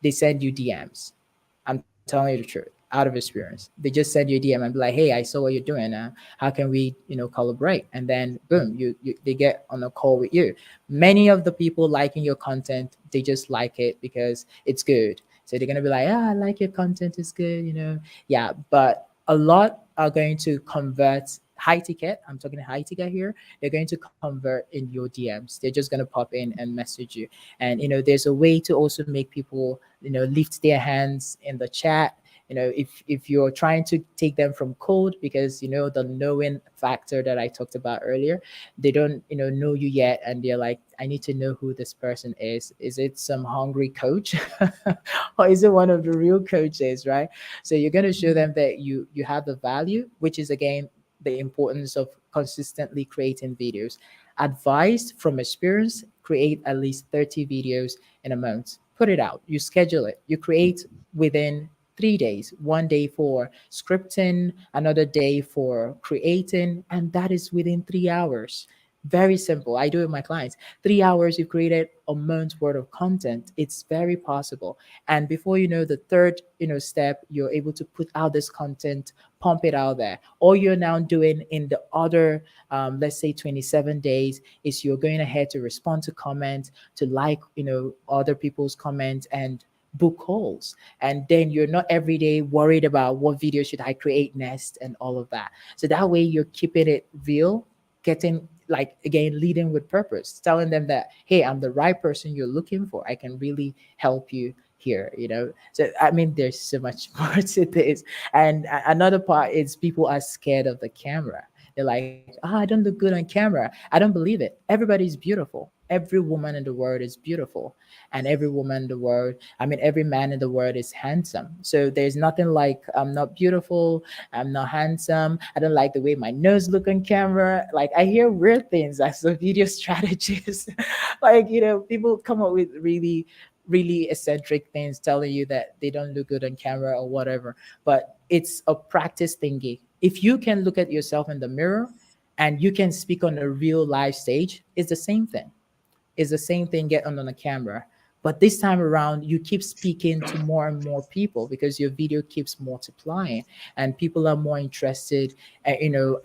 They send you DMs. I'm telling you the truth, out of experience. They just send you a DM and be like, "Hey, I saw what you're doing. How can we, collaborate?" And then boom, they get on a call with you. Many of the people liking your content, they just like it because it's good. So they're gonna be like, "Ah, I like your content. It's good." Yeah, but a lot are going to convert high ticket. I'm talking high ticket here. They're going to convert in your DMs. They're just going to pop in and message you. And there's a way to also make people lift their hands in the chat. If you're trying to take them from cold, because the knowing factor that I talked about earlier, they don't know you yet, and they're like, I need to know who this person is. Is it some hungry coach or is it one of the real coaches, right? So you're going to show them that you have the value, which is again the importance of consistently creating videos. Advised from experience, create at least 30 videos in a month. Put it out. You schedule it. You create within 3 days, one day for scripting, another day for creating, and that is within 3 hours. Very simple. I do it with my clients. 3 hours, you've created a month's worth of content. It's very possible. And before you know, the third step, you're able to put out this content, pump it out there. All you're now doing in the other, let's say 27 days, is you're going ahead to respond to comments, to like other people's comments, and book calls. And then you're not every day worried about what video should I create next and all of that. So that way you're keeping it real, getting, like, again, leading with purpose, telling them that, hey, I'm the right person you're looking for. I can really help you here. So I mean, there's so much more to this. And another part is, people are scared of the camera. They're like, I don't look good on camera. I don't believe it. Everybody's beautiful. Every woman in the world is beautiful. And every woman in the world, I mean, every man in the world is handsome. So there's nothing like, I'm not beautiful, I'm not handsome, I don't like the way my nose look on camera. Like, I hear weird things as a video strategist. Like, people come up with really eccentric things, telling you that they don't look good on camera or whatever. But it's a practice thingy. If you can look at yourself in the mirror and you can speak on a real live stage, it's the same thing. It's the same thing, get on a camera. But this time around, you keep speaking to more and more people because your video keeps multiplying, and people are more interested,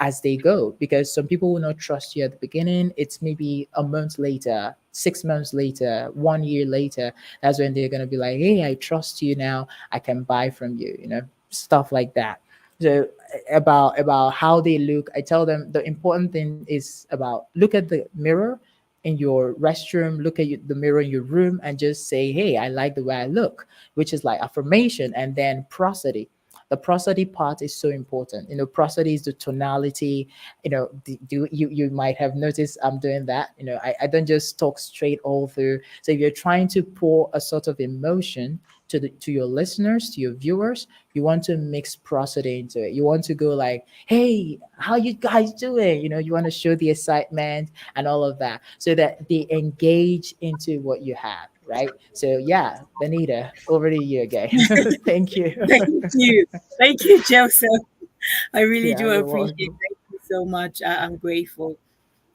as they go. Because some people will not trust you at the beginning. It's maybe a month later, 6 months later, 1 year later. That's when they're gonna be like, "Hey, I trust you now. I can buy from you." Stuff like that. So about how they look, I tell them the important thing is about, look at the mirror in your restroom, look at the mirror in your room, and just say, "Hey, I like the way I look," which is like affirmation. And then prosody. The prosody part is so important. Prosody is the tonality. You might have noticed I'm doing that. I don't just talk straight all through. So if you're trying to pour a sort of emotion to your listeners, to your viewers, you want to mix prosody into it. You want to go like, "Hey, how you guys doing?" You want to show the excitement and all of that, so that they engage into what you have, right? So yeah, Benita, over to you again. Thank you. Thank you. Thank you, Joseph. I really Yeah, do you're appreciate it. welcome. Thank you so much. I'm grateful.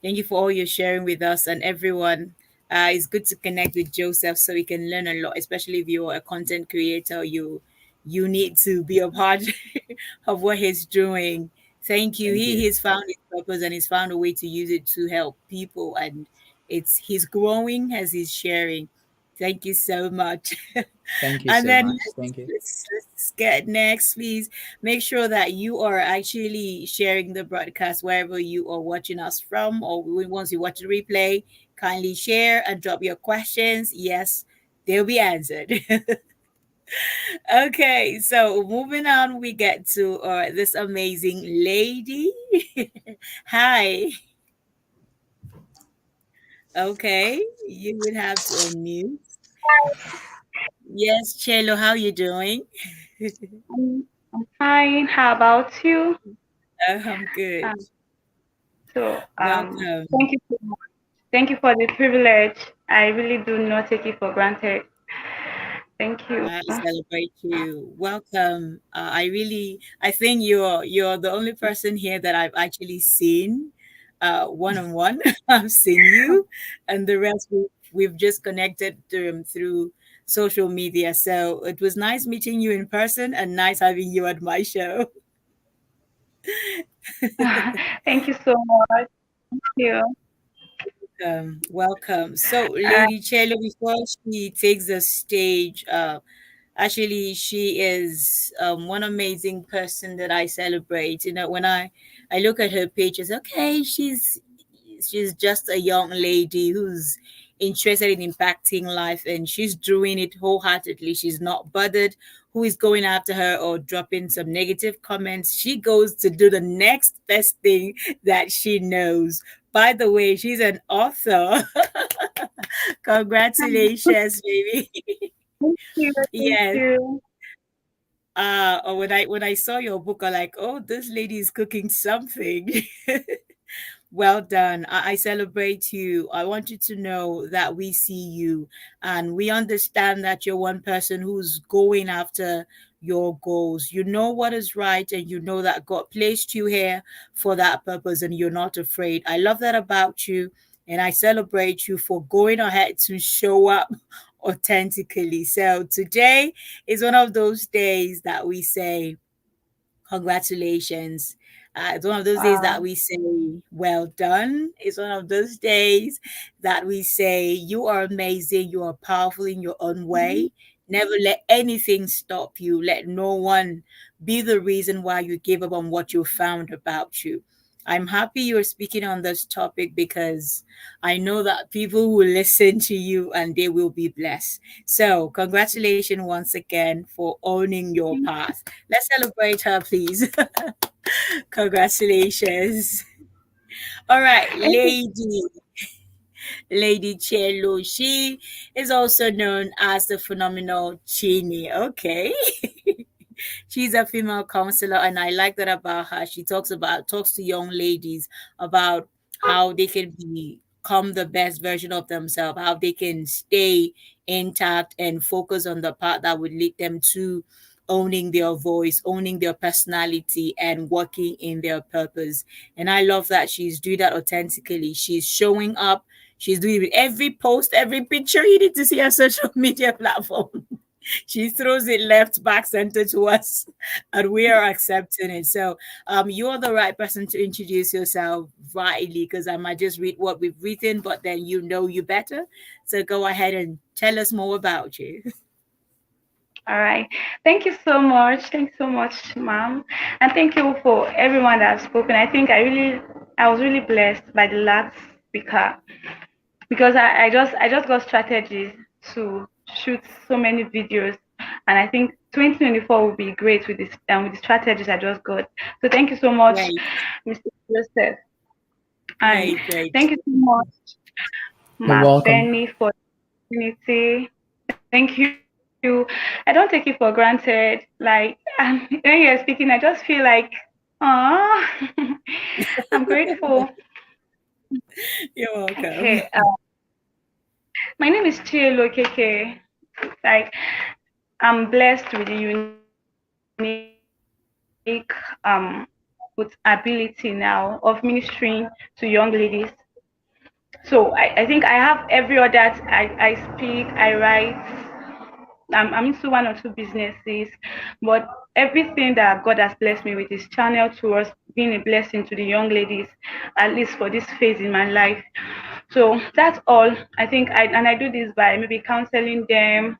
Thank you for all your sharing with us and everyone. It's good to connect with Joseph so we can learn a lot, especially if you're a content creator. You need to be a part of what he's doing. Thank you. Thank you. He's found his purpose and he's found a way to use it to help people, and he's growing as he's sharing. Thank you so much. Thank you And so then much. Thank you. let's get next, please. Make sure that you are actually sharing the broadcast wherever you are watching us from, or once you watch the replay, kindly share and drop your questions. Yes, they'll be answered. Okay, so moving on, we get to this amazing lady. Hi. Okay, you would have to unmute. Yes, Chielo, how you doing? I'm fine. How about you? I'm good. Um, so, Welcome. thank you so much. Thank you for the privilege. I really do not take it for granted. Thank you. I celebrate you. Welcome. I think you're the only person here that I've actually seen one on one. I've seen you, and the rest we've just connected through social media. So it was nice meeting you in person and nice having you at my show. Thank you so much. Thank you. Welcome. So, Uh, Lady Chelo, before she takes the stage, actually, she is one amazing person that I celebrate. You know, when I look at her pages, okay, she's just a young lady who's interested in impacting life, and she's doing it wholeheartedly. She's not bothered who is going after her or dropping some negative comments. She goes to do the next best thing that she knows. By the way, she's an author. Congratulations, baby. thank you. Thank Yes. you. Or when I saw your book, I'm like, oh, this lady is cooking something. Well done. I celebrate you. I want you to know that we see you and we understand that you're one person who's going after your goals. You know what is right and you know that God placed you here for that purpose and you're not afraid. I love that about you and I celebrate you for going ahead to show up authentically. So today is one of those days that we say, congratulations. It's one of those days that Wow. we say, well done. It's one of those days that we say, you are amazing. You are powerful in your own way. Never let anything stop you. Let no one be the reason why you give up on what you found about you. I'm happy you're speaking on this topic because I know that people will listen to you and they will be blessed. So, congratulations once again for owning your path. Let's celebrate her, please. Congratulations. All right, Thank you. Lady Chielo. She is also known as the phenomenal Chini. Okay. She's a female counselor, and I like that about her. She talks to young ladies about how they can become the best version of themselves, how they can stay intact and focus on the path that would lead them to owning their voice, owning their personality, and working in their purpose. And I love that she's doing that authentically. She's showing up. She's doing it with every post, every picture you need to see her social media platform. She throws it left, back, center to us, and we are accepting it. So, you're the right person to introduce yourself rightly because I might just read what we've written, but then you know you better. So, go ahead and tell us more about you. All right. Thank you so much. Thank you so much, ma'am. And thank you for everyone that has spoken. I was really blessed by the last speaker because I just got strategies to shoot so many videos, and I think 2024 will be great with the strategies I just got. So thank you so much, Great, Mr. Joseph, and great, great. thank you so much, You're Ma welcome. Benny, for the opportunity. Thank you. I don't take it for granted. Like when you're speaking, I just feel like, ah, I'm grateful. You're Okay. welcome. My name is Chielo, Okeke. Like I'm blessed with a unique ability now of ministering to young ladies. So I think I have every other. I speak, I write. I'm into one or two businesses, but everything that God has blessed me with is channeled towards being a blessing to the young ladies, at least for this phase in my life. So that's all. I do this by maybe counseling them,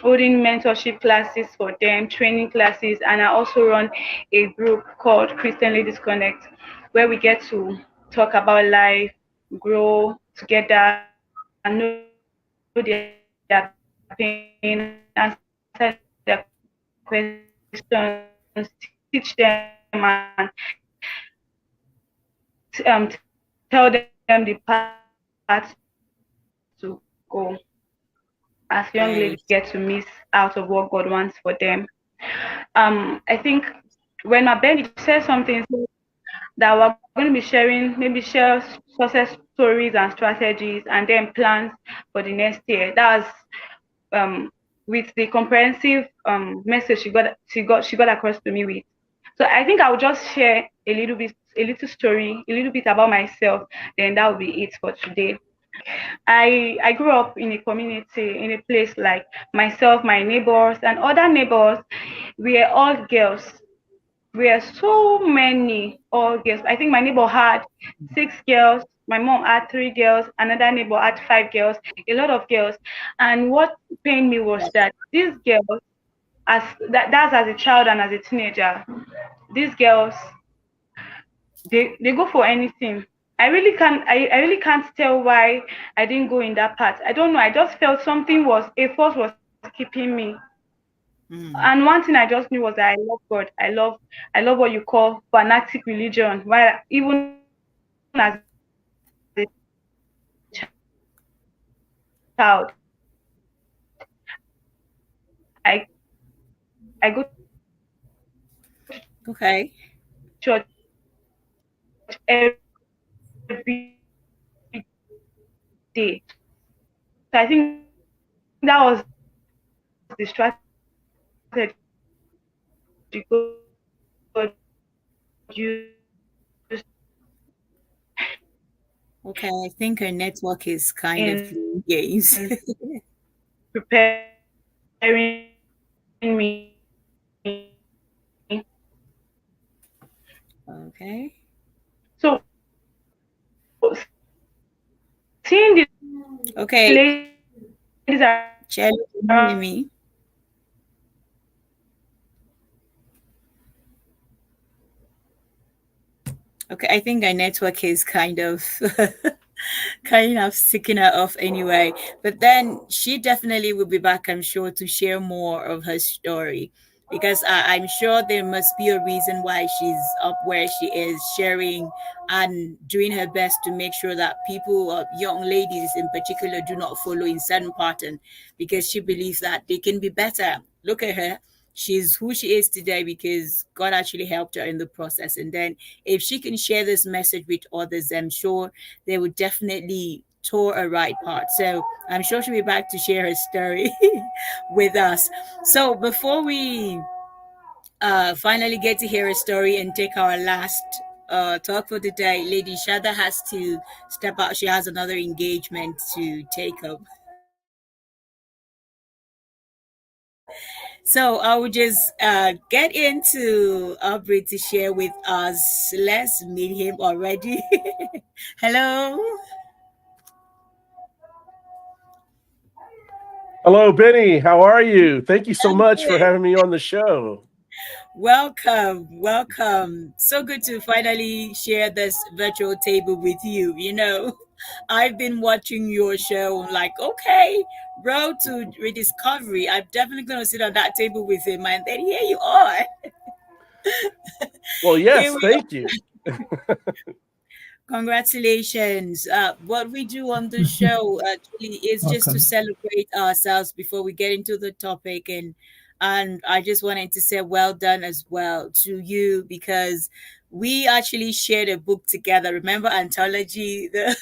holding mentorship classes for them, training classes, and I also run a group called Christian Ladies Connect, where we get to talk about life, grow together, know their pain, answer their questions, questions, teach them, and tell them the path to go as young ladies get to miss out of what Right. God wants for them. I think when my Benny said something that we're going to be sharing, maybe share success stories and strategies and then plans for the next year. That was um with the comprehensive message she got across to me with. So I think I'll just share a little story, a little bit about myself. Then that will be it for today. I grew up in a community, in a place like myself, my neighbors, and other neighbors. We are all girls. We are so many all girls. I think my neighbor had 6 girls. My mom had 3 girls. Another neighbor had 5 girls. A lot of girls. And what pained me was that these girls, that's as a child and as a teenager, these girls they go for anything. I really can't tell why I didn't go in that path. I don't know. I just felt something was a force was keeping me. And Mm. one thing I just knew was that I love God. I love what you call fanatic religion. While even as a child, I go to church Okay. every day. So I think that was the strategy God used Okay. I think her network is kind of in playing games. preparing me. Okay. So seeing the ladies Okay. around Chielo, can you hear me? Okay, I think our network is kind of kind of sticking her off anyway. But then she definitely will be back, I'm sure, to share more of her story. Because I'm sure there must be a reason why she's up where she is, sharing and doing her best to make sure that people, young ladies in particular, do not follow in certain pattern, because she believes that they can be better. Look at her. She's who she is today because God actually helped her in the process. And then if she can share this message with others, I'm sure they would definitely tour a right part. So I'm sure she'll be back to share her story with us. So before we finally get to hear a story and take our last talk for the day, Lady Shada has to step out. She has another engagement to take up. So I will just get into Aubrey to share with us. Let's meet him already. Hello. Hello, Benny. How are you? Thank you so I'm much for good. having me on the show. Welcome, welcome. So good to finally share this virtual table with you. I've been watching your show. I'm like, okay, Road to Rediscovery. I'm definitely going to sit on that table with him. And then here you are. Well, Here yes, we thank you. Congratulations. What we do on the show actually is just to Welcome. celebrate ourselves before we get into the topic, and I just wanted to say well done as well to you, because we actually shared a book together. Remember Anthology, the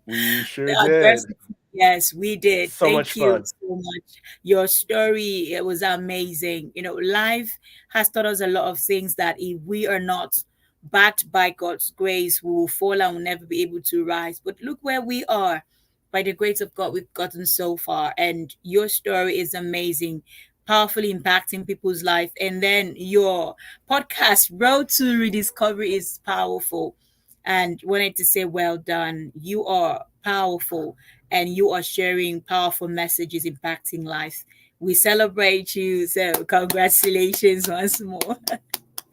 We the sure did. adversity. Yes, we did. So much Thank you fun. so much. Your story, it was amazing. Life has taught us a lot of things that if we are not backed by God's grace, we will fall and will never be able to rise. But look where we are. By the grace of God, we've gotten so far. And your story is amazing, powerfully impacting people's life. And then your podcast, Road to Rediscovery, is powerful. And wanted to say, well done. You are powerful and you are sharing powerful messages impacting life. We celebrate you. So, congratulations once more.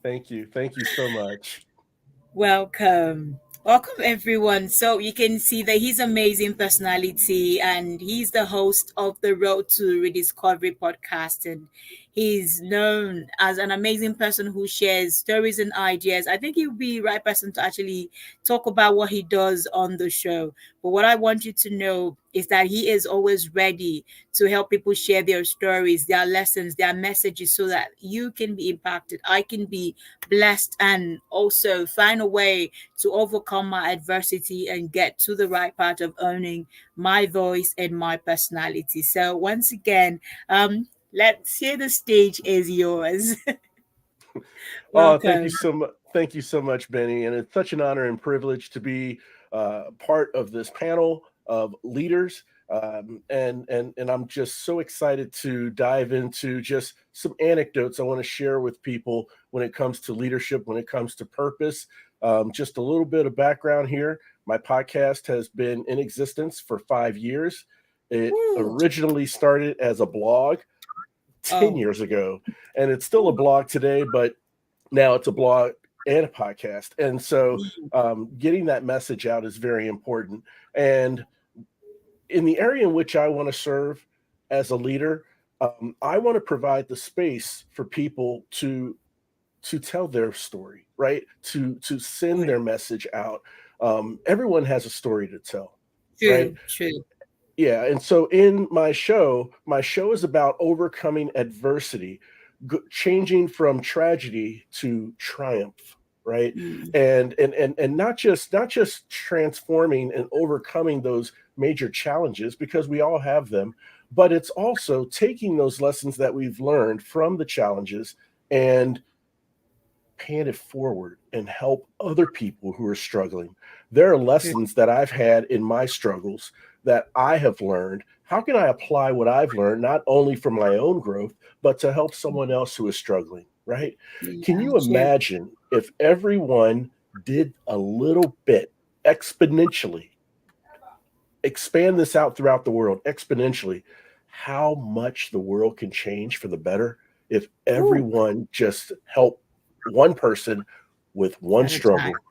Thank you. Thank you so much. Welcome. Welcome everyone. So you can see that he's amazing personality and he's the host of the Road to Rediscovery podcast, and He's known as an amazing person who shares stories and ideas. I think he'll be the right person to actually talk about what he does on the show. But what I want you to know is that he is always ready to help people share their stories, their lessons, their messages, so that you can be impacted. I can be blessed and also find a way to overcome my adversity and get to the right part of owning my voice and my personality. So once again, let's hear the stage is yours. Oh, thank you Welcome. so much. Thank you so much, Benny. And it's such an honor and privilege to be part of this panel of leaders. And I'm just so excited to dive into just some anecdotes I want to share with people when it comes to leadership, when it comes to purpose. Just a little bit of background here. My podcast has been in existence for 5 years. It Woo. originally started as a blog 10 Oh. years ago, and it's still a blog today, but now it's a blog and a podcast. And so getting that message out is very important. And in the area in which I want to serve as a leader, I want to provide the space for people to tell their story, right? To send their message out. Everyone has a story to tell, right? True, true. Yeah, and so in my show is about overcoming adversity, changing from tragedy to triumph, right? Mm, And not just transforming and overcoming those major challenges, because we all have them, but it's also taking those lessons that we've learned from the challenges and paying it forward and help other people who are struggling. There are true. lessons that I've had in my struggles that I have learned. How can I apply what I've learned, not only for my own growth, but to help someone else who is struggling, right? Can Yeah, you true. imagine if everyone did a little bit exponentially, expand this out throughout the world exponentially, how much the world can change for the better if Ooh, everyone just helped one person with one at a time. struggle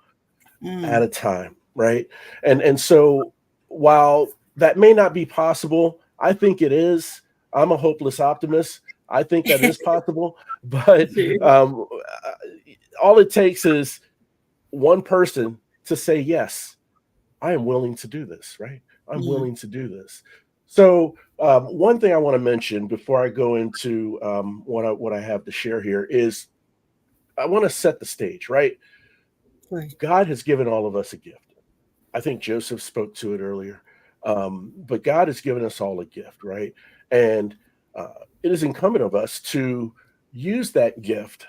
at Mm. a time, right? And so while that may not be possible, I think it is. I'm a hopeless optimist. I think that is possible, but True. um, all it takes is one person to say yes, I am willing to do this, right? I'm Mm, willing to do this. So, one thing I want to mention before I go into what I have to share here is I want to set the stage, right? good. God has given all of us a gift. I think Joseph spoke to it earlier, but God has given us all a gift, right? And it is incumbent of us to use that gift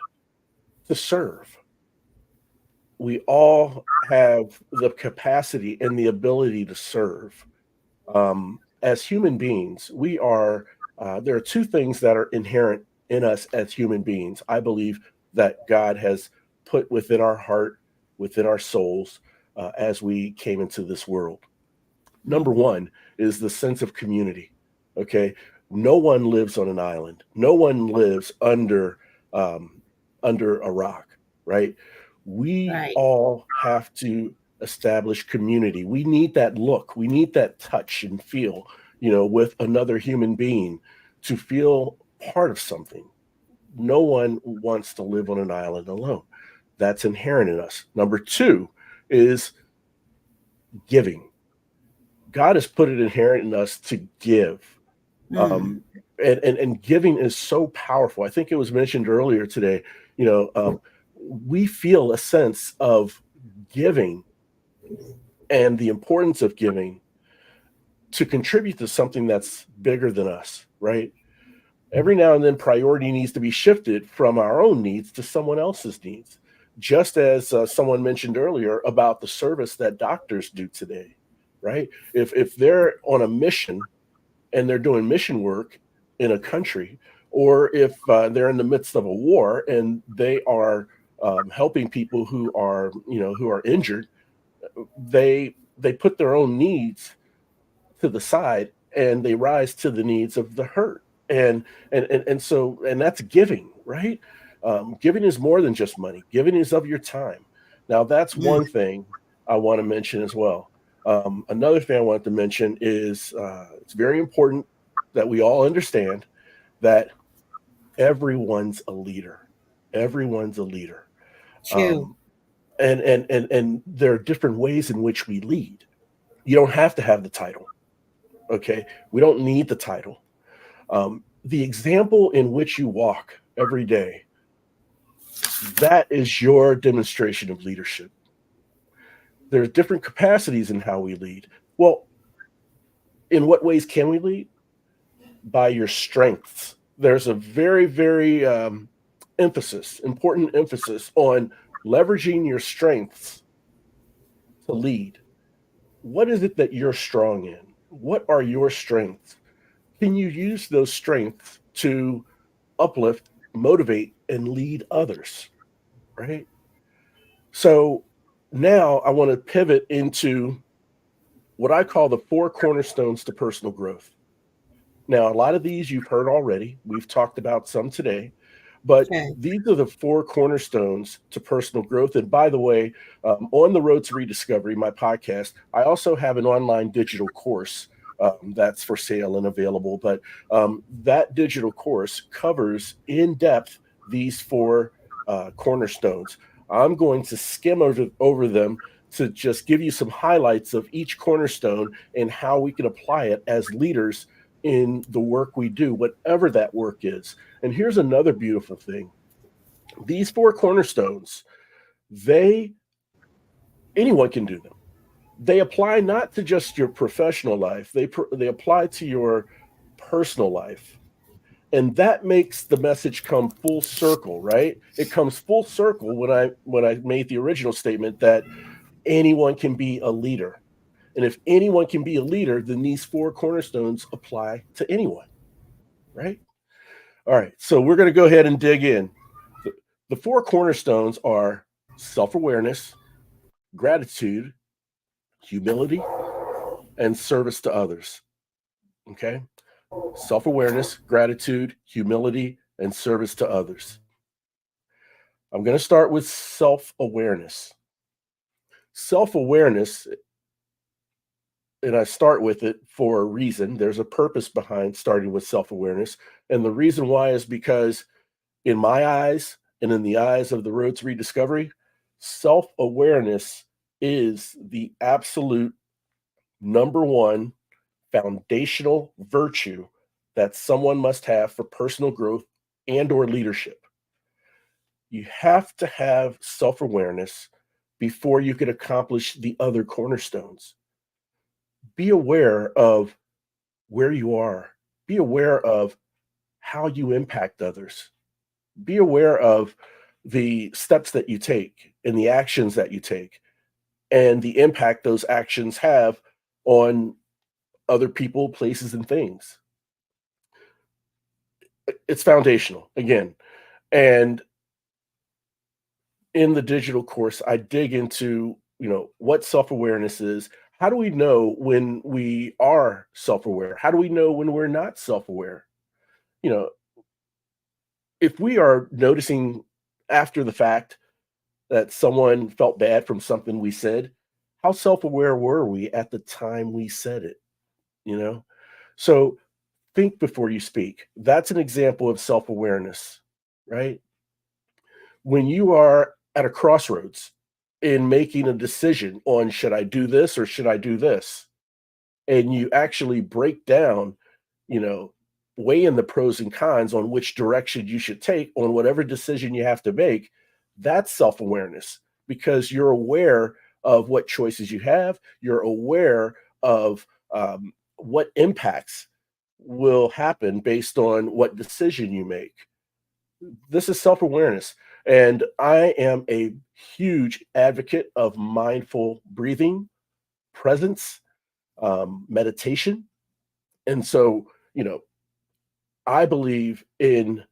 to serve. We all have the capacity and the ability to serve. As human beings, we are, there are two things that are inherent in us as human beings. I believe that God has put within our heart, within our souls, as we came into this world. Number Mm, one is the sense of community. Okay. No one lives on an island. No one lives um, under a rock, right? We right. all have to establish community. We need that look. We need that touch and feel, with another human being to feel part of something. No one wants to live on an island alone. That's inherent in us. Number two is giving. God has put it inherent in us to give. Mm, Um, and giving is so powerful. I think it was mentioned earlier today, you know, um, we feel a sense of giving and the importance of giving to contribute to something that's bigger than us, right? Every now and then, priority needs to be shifted from our own needs to someone else's needs. Just as someone mentioned earlier about the service that doctors do today, right? If they're on a mission and they're doing mission work in a country, or if they're in the midst of a war and they are helping people who are injured, they put their own needs to the side and they rise to the needs of the hurt. And that's giving, right? Giving is more than just money. Giving is of your time. Now that's mm, one thing I want to mention as well. Another thing I want to mention is it's very important that we all understand that everyone's a leader. Everyone's a leader. Chiu. Um, and there are different ways in which we lead. You don't have to have the title. Okay. We don't need the title. The example in which you walk every day, that is your demonstration of leadership. There's different capacities in how we lead. Well, in what ways can we lead? By your strengths. There's a very, very important emphasis on leveraging your strengths to lead. What is it that you're strong in? What are your strengths? Can you use those strengths to uplift, motivate, and lead others? Right. So now I want to pivot into what I call the four cornerstones to personal growth. Now, a lot of these you've heard already. We've talked about some today, but Okay. these are the four cornerstones to personal growth. And by the way, on the Road to Rediscovery, my podcast, I also have an online digital course that's for sale and available. But that digital course covers in depth these four cornerstones. I'm going to skim over them to just give you some highlights of each cornerstone and how we can apply it as leaders in the work we do, whatever that work is. And here's another beautiful thing. These four cornerstones, they anyone can do them. They apply not to just your professional life, they apply to your personal life. And that makes the message come full circle, right? It comes full circle when I made the original statement that anyone can be a leader. And if anyone can be a leader, then these four cornerstones apply to anyone, right? All right, so we're going to go ahead and dig in. The four cornerstones are self awareness, gratitude, humility, and service to others. Okay? Self awareness, gratitude, humility, and service to others. I'm going to start with self awareness. Self awareness, and I start with it for a reason. There's a purpose behind starting with self awareness. And the reason why is because, in my eyes and in the eyes of the Road to Rediscovery, self awareness is the absolute number one foundational virtue that someone must have for personal growth and or leadership. You have to have self awareness before you can accomplish the other cornerstones. Be aware of where you are, be aware of how you impact others, be aware of the steps that you take and the actions that you take and the impact those actions have on other people, places, and things. It's foundational again. And in the digital course, I dig into, what self-awareness is. How do we know when we are self-aware? How do we know when we're not self-aware? You know, if we are noticing after the fact that someone felt bad from something we said, how self-aware were we at the time we said it? You know? So think before you speak. That's an example of self-awareness, right? When you are at a crossroads in making a decision on should I do this or should I do this? And you actually break down, you know, weigh in the pros and cons on which direction you should take on whatever decision you have to make. That's self awareness because you're aware of what choices you have. You're aware of what impacts will happen based on what decision you make. This is self awareness. And I am a huge advocate of mindful breathing, presence, meditation. And so, I believe in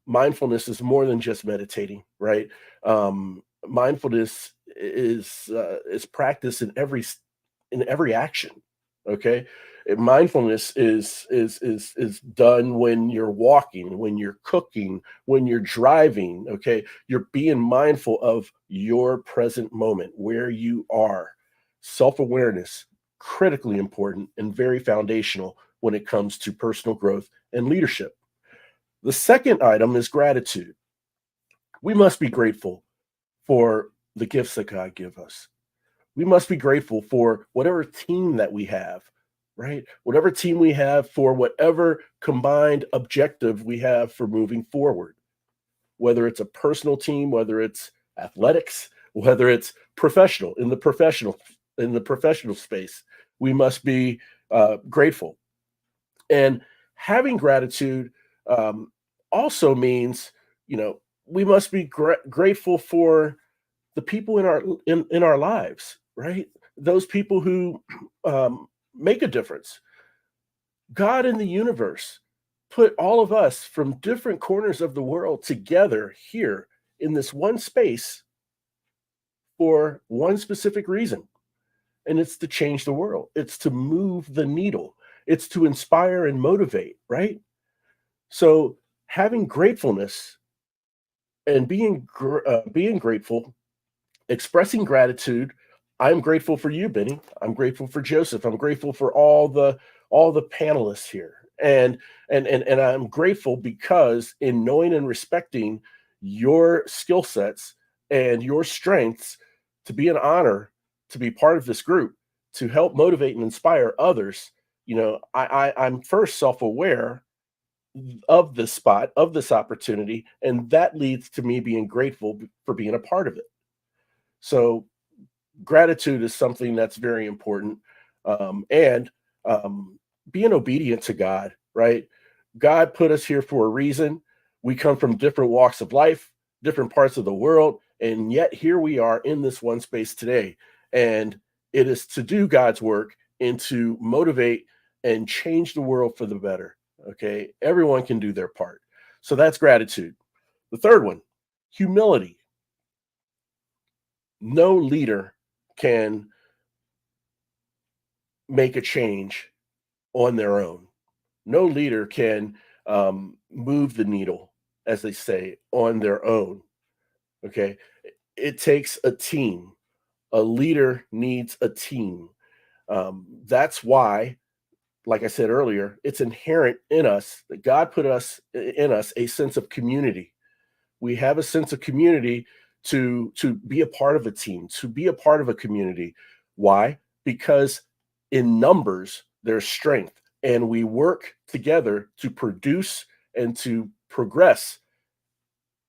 mindfulness is more than just meditating, right? Mindfulness is practice in every action. Okay, mindfulness is done when you're walking, when you're cooking, when you're driving. Okay, you're being mindful of your present moment, where you are. Self awareness, critically important and very foundational when it comes to personal growth and leadership. The second item is gratitude. We must be grateful for the gifts that God give us. We must be grateful for whatever team that we have, right? Whatever team we have, for whatever combined objective we have for moving forward, whether it's a personal team, whether it's athletics, whether it's professional, in the professional space, we must be grateful. And having gratitude um, also means, you know, we must be grateful for the people in our lives, right? Those people who make a difference. God in the universe put all of us from different corners of the world together here in this one space for one specific reason, and it's to change the world. It's to move the needle. It's to inspire and motivate, right? So having gratefulness and being grateful, expressing gratitude. I'm grateful for you, Benny. I'm grateful for Joseph. I'm grateful for all the panelists here. And I'm grateful because in knowing and respecting your skill sets and your strengths, to be an honor to be part of this group, to help motivate and inspire others. I'm first self-aware of this spot, of this opportunity, and that leads to me being grateful for being a part of it. So gratitude is something that's very important. And being obedient to God, right? God put us here for a reason. We come from different walks of life, different parts of the world, and yet here we are in this one space today. And it is to do God's work and to motivate and change the world for the better. Okay. Everyone can do their part. So that's gratitude. The third one, humility. No leader can make a change on their own. No leader can move the needle, as they say, on their own. Okay. It takes a team. A leader needs a team. That's why, like I said earlier, it's inherent in us that God put us in us a sense of community. We have a sense of community to be a part of a team, to be a part of a community. Why? Because in numbers there's strength, and we work together to produce and to progress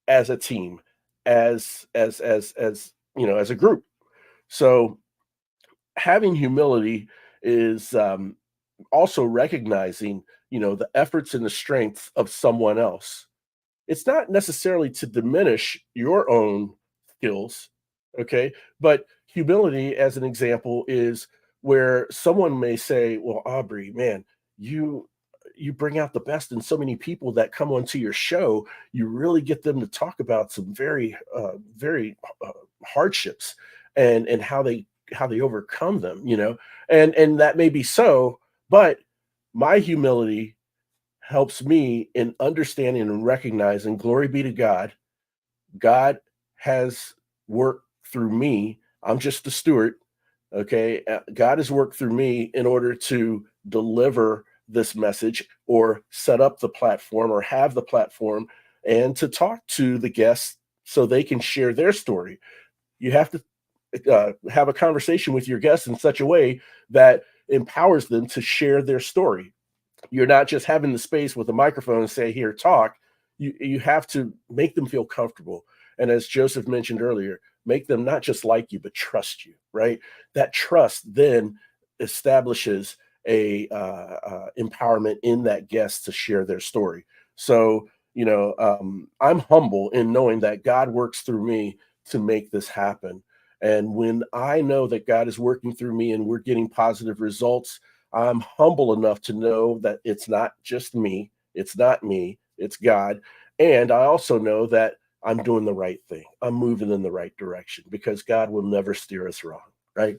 as a team, as as a group. So having humility is also recognizing the efforts and the strengths of someone else. It's not necessarily to diminish your own skills, okay? But humility, as an example, is where someone may say, "Well, Aubrey, man, you you bring out the best in so many people that come onto your show. You really get them to talk about some very hardships and how they overcome them, and that may be so, but my humility helps me in understanding and recognizing, glory be to God. God has worked through me. I'm just the steward. Okay. God has worked through me in order to deliver this message or set up the platform or have the platform and to talk to the guests so they can share their story. You have to have a conversation with your guests in such a way that empowers them to share their story. You're not just having the space with a microphone and say, here, talk. You have to make them feel comfortable. And as Joseph mentioned earlier, make them not just like you, but trust you, right? That trust then establishes a empowerment in that guest to share their story. So, I'm humble in knowing that God works through me to make this happen. And when I know that God is working through me and we're getting positive results, I'm humble enough to know that it's not just me, it's not me, it's God. And I also know that I'm doing the right thing. I'm moving in the right direction because God will never steer us wrong, right?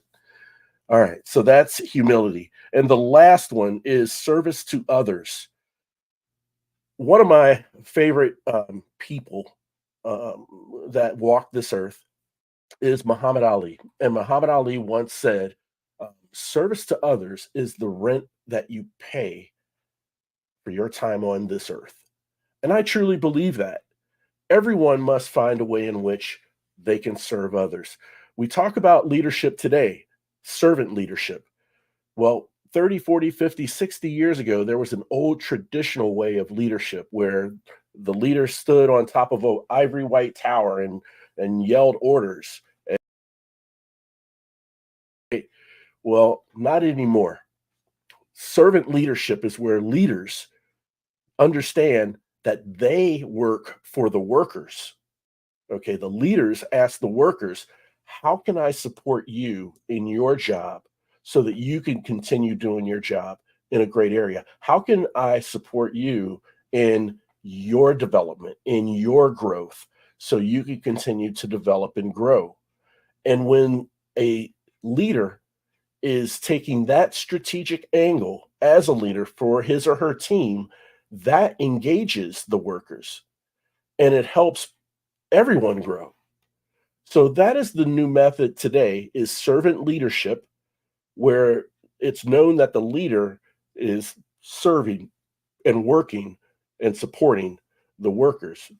All right, so that's humility. And the last one is service to others. One of my favorite people that walked this earth is Muhammad Ali. And Muhammad Ali once said, service to others is the rent that you pay for your time on this earth. And I truly believe that. Everyone must find a way in which they can serve others. We talk about leadership today, servant leadership. Well, 30, 40, 50, 60 years ago, there was an old traditional way of leadership where the leader stood on top of an ivory white tower and yelled orders. Well, not anymore. Servant leadership is where leaders understand that they work for the workers. Okay, the leaders ask the workers, how can I support you in your job so that you can continue doing your job in a great area? How can I support you in your development, in your growth, so you can continue to develop and grow? And when a leader is taking that strategic angle as a leader for his or her team, that engages the workers and it helps everyone grow. So that is the new method today is servant leadership, where it's known that the leader is serving and working and supporting the workers.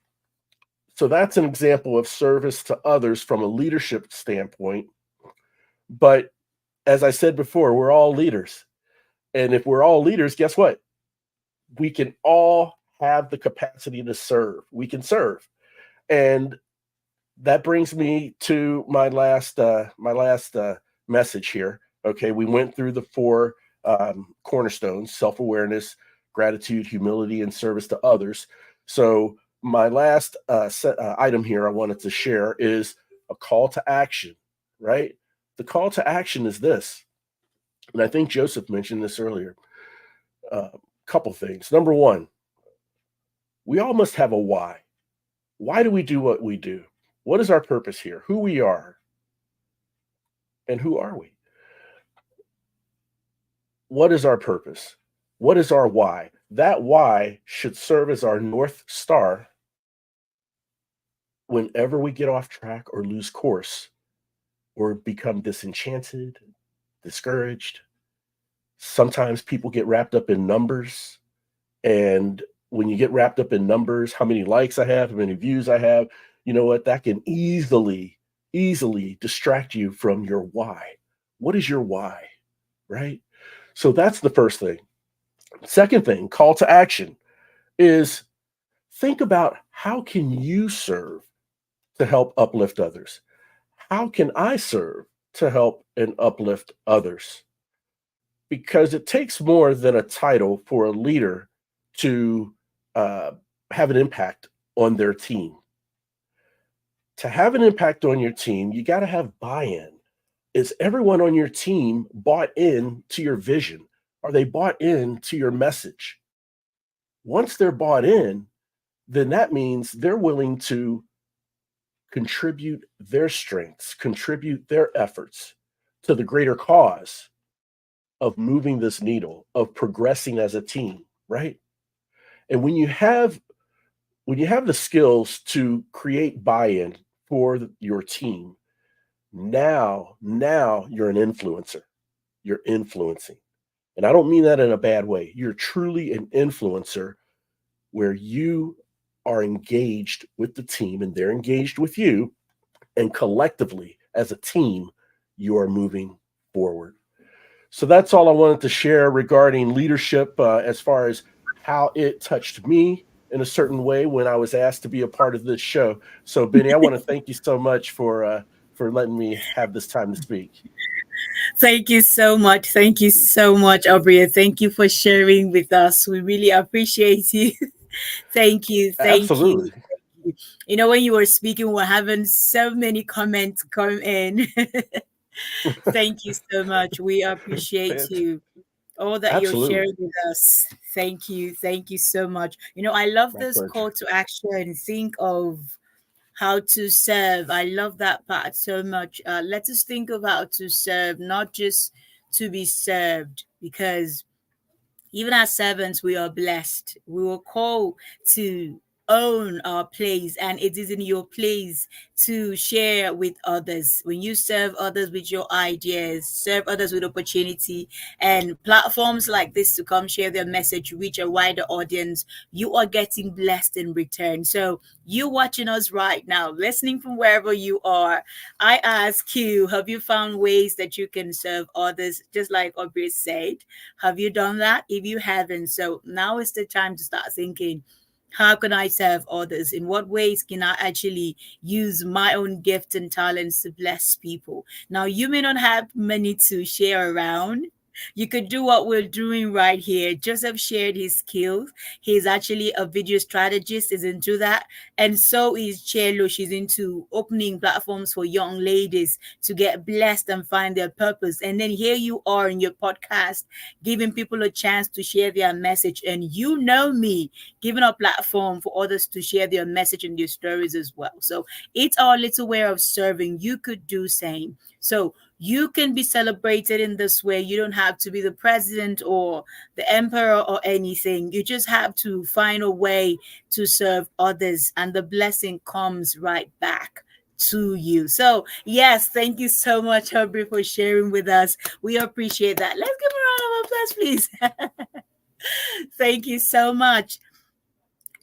So that's an example of service to others from a leadership standpoint. But as I said before, we're all leaders. And if we're all leaders, guess what? We can all have the capacity to serve. We can serve. And that brings me to my last message here. Okay, we went through the four cornerstones: self awareness, gratitude, humility, and service to others. So my last item here I wanted to share is a call to action. Right, the call to action is this, and I think Joseph mentioned this earlier. Couple things. Number one, we all must have a why. Why do we do what we do? What is our purpose here? Who we are, and who are we? What is our purpose? What is our why? That why should serve as our North Star whenever we get off track or lose course or become disenchanted, discouraged. Sometimes people get wrapped up in numbers. And when you get wrapped up in numbers, how many likes I have, how many views I have, you know what? That can easily distract you from your why. What is your why? Right? So that's the first thing. Second thing, call to action is think about how can you serve to help uplift others? How can I serve to help and uplift others? Because it takes more than a title for a leader to uh, have an impact on their team. To have an impact on your team, you got to have buy in. Is everyone on your team bought in to your vision? Are they bought in to your message? Once they're bought in, then that means they're willing to contribute their strengths, contribute their efforts to the greater cause of moving this needle, of progressing as a team, right? And when you have the skills to create buy-in for your team, now you're an influencer. You're influencing. And I don't mean that in a bad way. You're truly an influencer where you are engaged with the team and they're engaged with you. And collectively, as a team, you are moving forward. So that's all I wanted to share regarding leadership as far as how it touched me in a certain way when I was asked to be a part of this show. So, Benny, I want to thank you so much for letting me have this time to speak. Thank you so much. Thank you so much, Aubrey. Thank you for sharing with us. We really appreciate you. Thank you. Thank you. Absolutely. You know, when you were speaking, we're having so many comments come in. Thank you so much. We appreciate Fant- you. All that you're Absolutely. sharing with us. Thank you. Thank you so much. You know, I love My this pleasure. call to action. Think of how to serve. I love that part so much. Let us think of how to serve, not just to be served, because even as servants, we are blessed. We were called to own place, and it is in your place to share with others. When you serve others with your ideas, serve others with opportunity, and platforms like this to come share their message, reach a wider audience, you are getting blessed in return. So, you watching us right now, listening from wherever you are, I ask you, have you found ways that you can serve others? Just like Aubrey said, have you done that? If you haven't, so now is the time to start thinking, how can I serve others? In what ways can I actually use my own gift and talents to bless people? Now, you may not have many to share around. You could do what we're doing right here. Joseph shared his skills. He's actually a video strategist, is into that. And so is Chielo. She's into opening platforms for young ladies to get blessed and find their purpose. And then here you are in your podcast, giving people a chance to share their message. And you know me, giving a platform for others to share their message and their stories as well. So it's our little way of serving. You could do same. So you can be celebrated in this way. You don't have to be the president or the emperor or anything. You just have to find a way to serve others, and the blessing comes right back to you. So, yes, thank you so much, Aubrey, for sharing with us. We appreciate that. Let's give a round of applause, please. Thank you so much.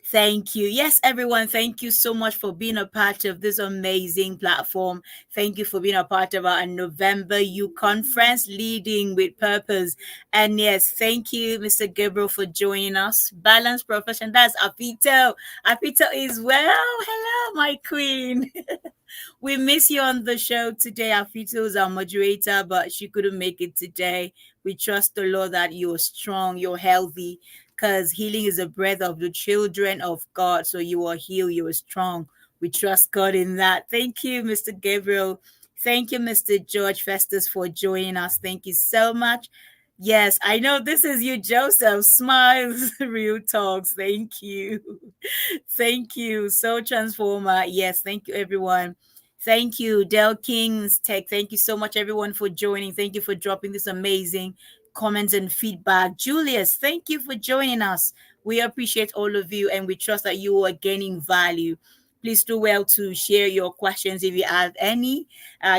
Thank you. Yes, everyone, thank you so much for being a part of this amazing platform. Thank you for being a part of our November U conference, Leading with Purpose. And yes, thank you, Mr. Gabriel, for joining us. Balanced Profession, that's Afito. Afito is well. Hello, my queen. We miss you on the show today. Afito is our moderator, but she couldn't make it today. We trust the Lord that you're strong, you're healthy, because healing is a breath of the children of God. So you are healed, you are strong. We trust God in that. Thank you, Mr. Gabriel. Thank you, Mr. George Festus, for joining us. Thank you so much. Yes, I know this is you, Joseph. Smiles, real talks. Thank you. Thank you. So Transformer. Yes, thank you, everyone. Thank you, Del Kings Tech. Thank you so much, everyone, for joining. Thank you for dropping this amazing comments and feedback. Julius, thank you for joining us. We appreciate all of you, and we trust that you are gaining value. Please do well to share your questions if you have any.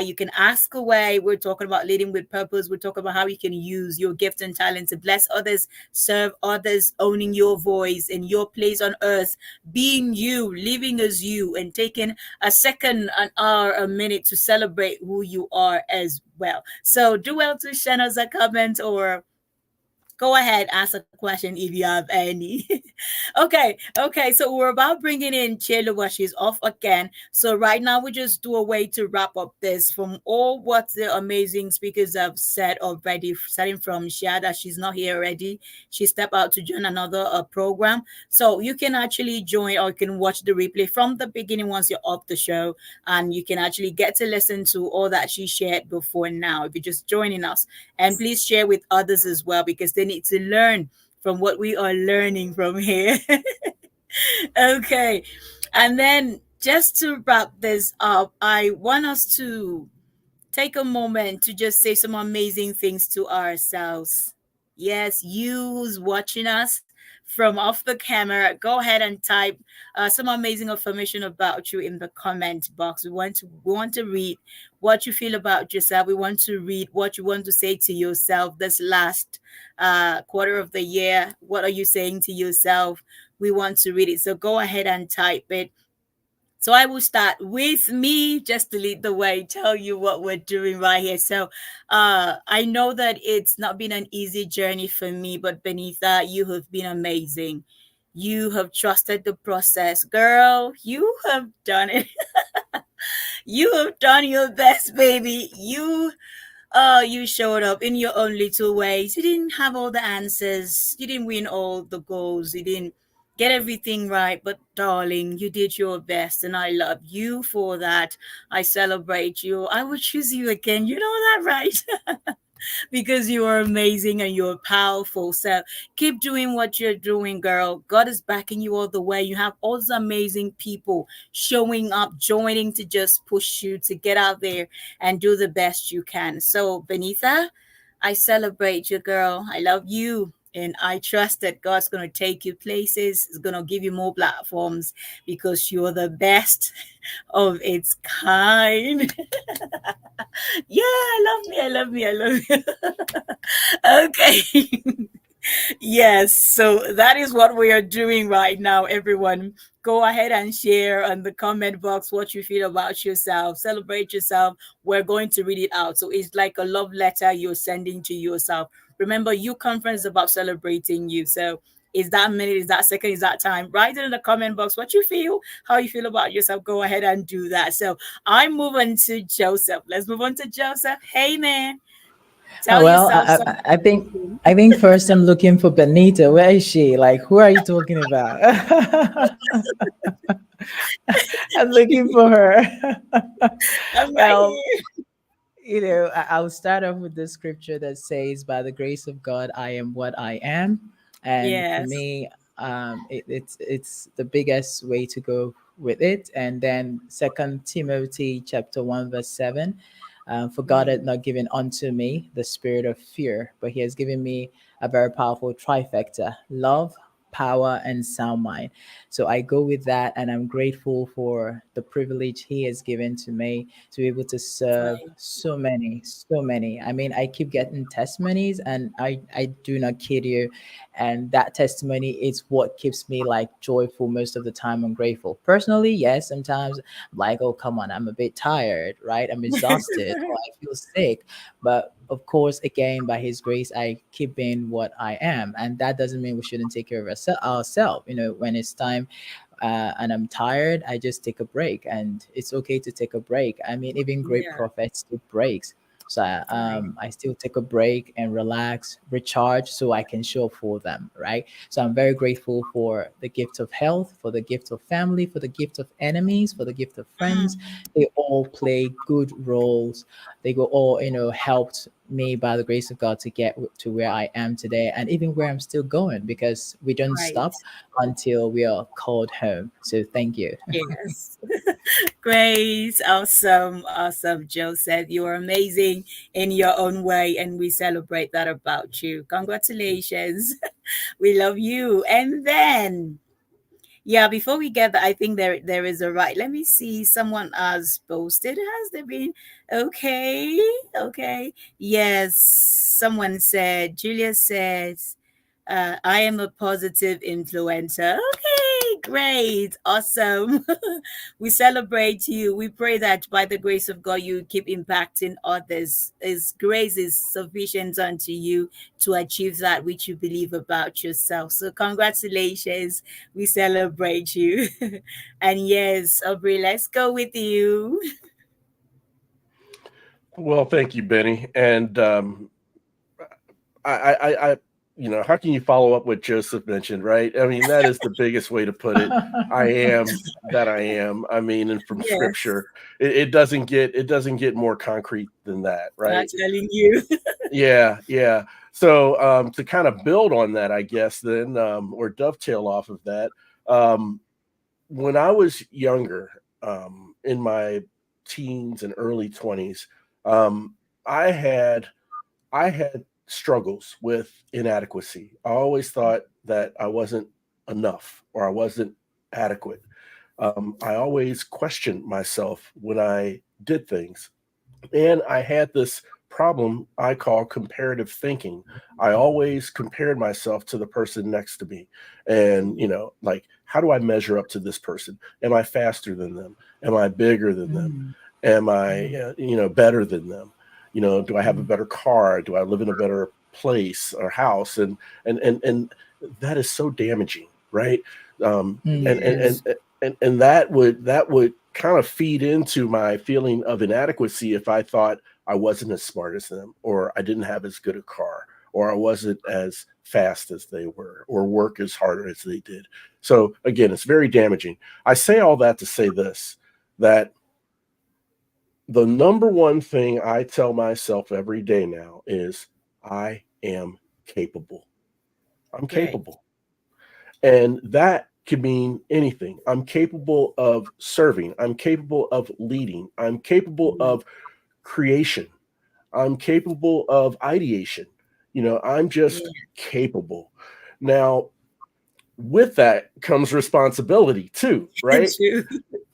You can ask away. We're talking about leading with purpose. We're talking about how you can use your gift and talent to bless others, serve others, owning your voice in your place on earth, being you, living as you, and taking a second, an hour, a minute to celebrate who you are as well. So do well to send us a comment or go ahead, ask a question if you have any. Okay, so we're about bringing in Chielo, but she's off again. So right now we just do a way to wrap up this from all what the amazing speakers have said already, starting from Shada. She's not here already. She stepped out to join another program. So you can actually join, or you can watch the replay from the beginning once you're off the show, and you can actually get to listen to all that she shared before now if you're just joining us. And please share with others as well, because they need to learn from what we are learning from here. Okay. And then just to wrap this up, I want us to take a moment to just say some amazing things to ourselves. Yes, you who's watching us from off the camera, go ahead and type some amazing information about you in the comment box. We want to read what you feel about yourself. We want to read what you want to say to yourself this last quarter of the year. What are you saying to yourself? We want to read it. So go ahead and type it. So I will start with me just to lead the way, tell you what we're doing right here. So I know that it's not been an easy journey for me, but Benita, you have been amazing. You have trusted the process. Girl, you have done it. You have done your best, baby. You showed up in your own little ways. You didn't have all the answers. You didn't win all the goals. You didn't get everything right. But darling, you did your best, and I love you for that. I celebrate you. I will choose you again. You know that, right? Because you are amazing and you're powerful. So keep doing what you're doing, girl. God is backing you all the way. You have all these amazing people showing up, joining to just push you to get out there and do the best you can. So, Benita, I celebrate you, girl. I love you. And I trust that God's going to take you places, is going to give you more platforms because you're the best of its kind. Yeah, I love me. I love me. I love you. Okay. Yes, so that is what we are doing right now, everyone. Go ahead and share on the comment box what you feel about yourself. Celebrate yourself. We're going to read it out. So it's like a love letter you're sending to yourself. Remember, you conference is about celebrating you. So is that minute, is that second, is that time? Write it in the comment box what you feel, how you feel about yourself. Go ahead and do that. So I move on to Joseph. Let's move on to Joseph. Hey, man, Oh, tell well, yourself something. I think first I'm looking for Benita. Where is she? Like, who are you talking about? I'm looking for her. I'm right Well, here. I'll start off with the scripture that says, "By the grace of God, I am what I am," and for Yes. me, it's the biggest way to go with it. And then Second Timothy chapter 1 verse 7, for God Mm, had not given unto me the spirit of fear, but He has given me a very powerful trifecta: love, power, and sound mind. So I go with that, and I'm grateful for the privilege He has given to me to be able to serve right. so many. I mean, I keep getting testimonies, and I do not kid you. And that testimony is what keeps me like joyful most of the time and grateful. Personally, yes, sometimes I'm like, oh, come on, I'm a bit tired, right? I'm exhausted, or I feel sick. But of course, again, by His grace, I keep being what I am. And that doesn't mean we shouldn't take care of ourselves. When it's time and I'm tired, I just take a break, and it's okay to take a break. I mean, even great Yeah, prophets take breaks. So right. I still take a break and relax, recharge, so I can show up for them, right? So I'm very grateful for the gift of health, for the gift of family, for the gift of enemies, for the gift of friends. Mm, They all play good roles. They go all, helped me by the grace of God to get to where I am today, and even where I'm still going, because we don't right. stop until we are called home. So thank you. Yes. Great. Awesome. Awesome, Joseph. You are amazing in your own way, and we celebrate that about you. Congratulations. We love you. And then, yeah, before we get that, I think there is a right. Let me see. Someone has posted. Has there been? Okay. Okay. Yes. Someone said, Julia says, I am a positive influencer. Okay, great, awesome. We celebrate you. We pray that by the grace of God, you keep impacting others. His grace is sufficient unto you to achieve that which you believe about yourself. So, congratulations. We celebrate you. And yes, Aubrey, let's go with you. Well, thank you, Benny. And I how can you follow up what Joseph mentioned, right? I mean, that is the biggest way to put it. I am that I am. I mean, and from Yes, Scripture, it doesn't get more concrete than that, I'm right? telling you. Yeah, yeah. So to kind of build on that, I guess then, or dovetail off of that, um, when I was younger, in my teens and early 20s, I had I had struggles with inadequacy. I always thought that I wasn't enough or I wasn't adequate. I always questioned myself when I did things. And I had this problem I call comparative thinking. I always compared myself to the person next to me. And, like, how do I measure up to this person? Am I faster than them? Am I bigger than them? Mm, Am I, mm, better than them? Do I have a mm, better car? Do I live in a better place or house? And that is so damaging, right? mm, And mm, and and that would kind of feed into my feeling of inadequacy if I thought I wasn't as smart as them, or I didn't have as good a car, or I wasn't as fast as they were, or work as hard as they did. So again, it's very damaging. I say all that to say this, that the number one thing I tell myself every day now is I am capable. I'm Great. capable. And that could mean anything. I'm capable of serving. I'm capable of leading. I'm capable Mm, of creation. I'm capable of ideation. I'm just Yeah. capable. Now, with that comes responsibility too, right? True.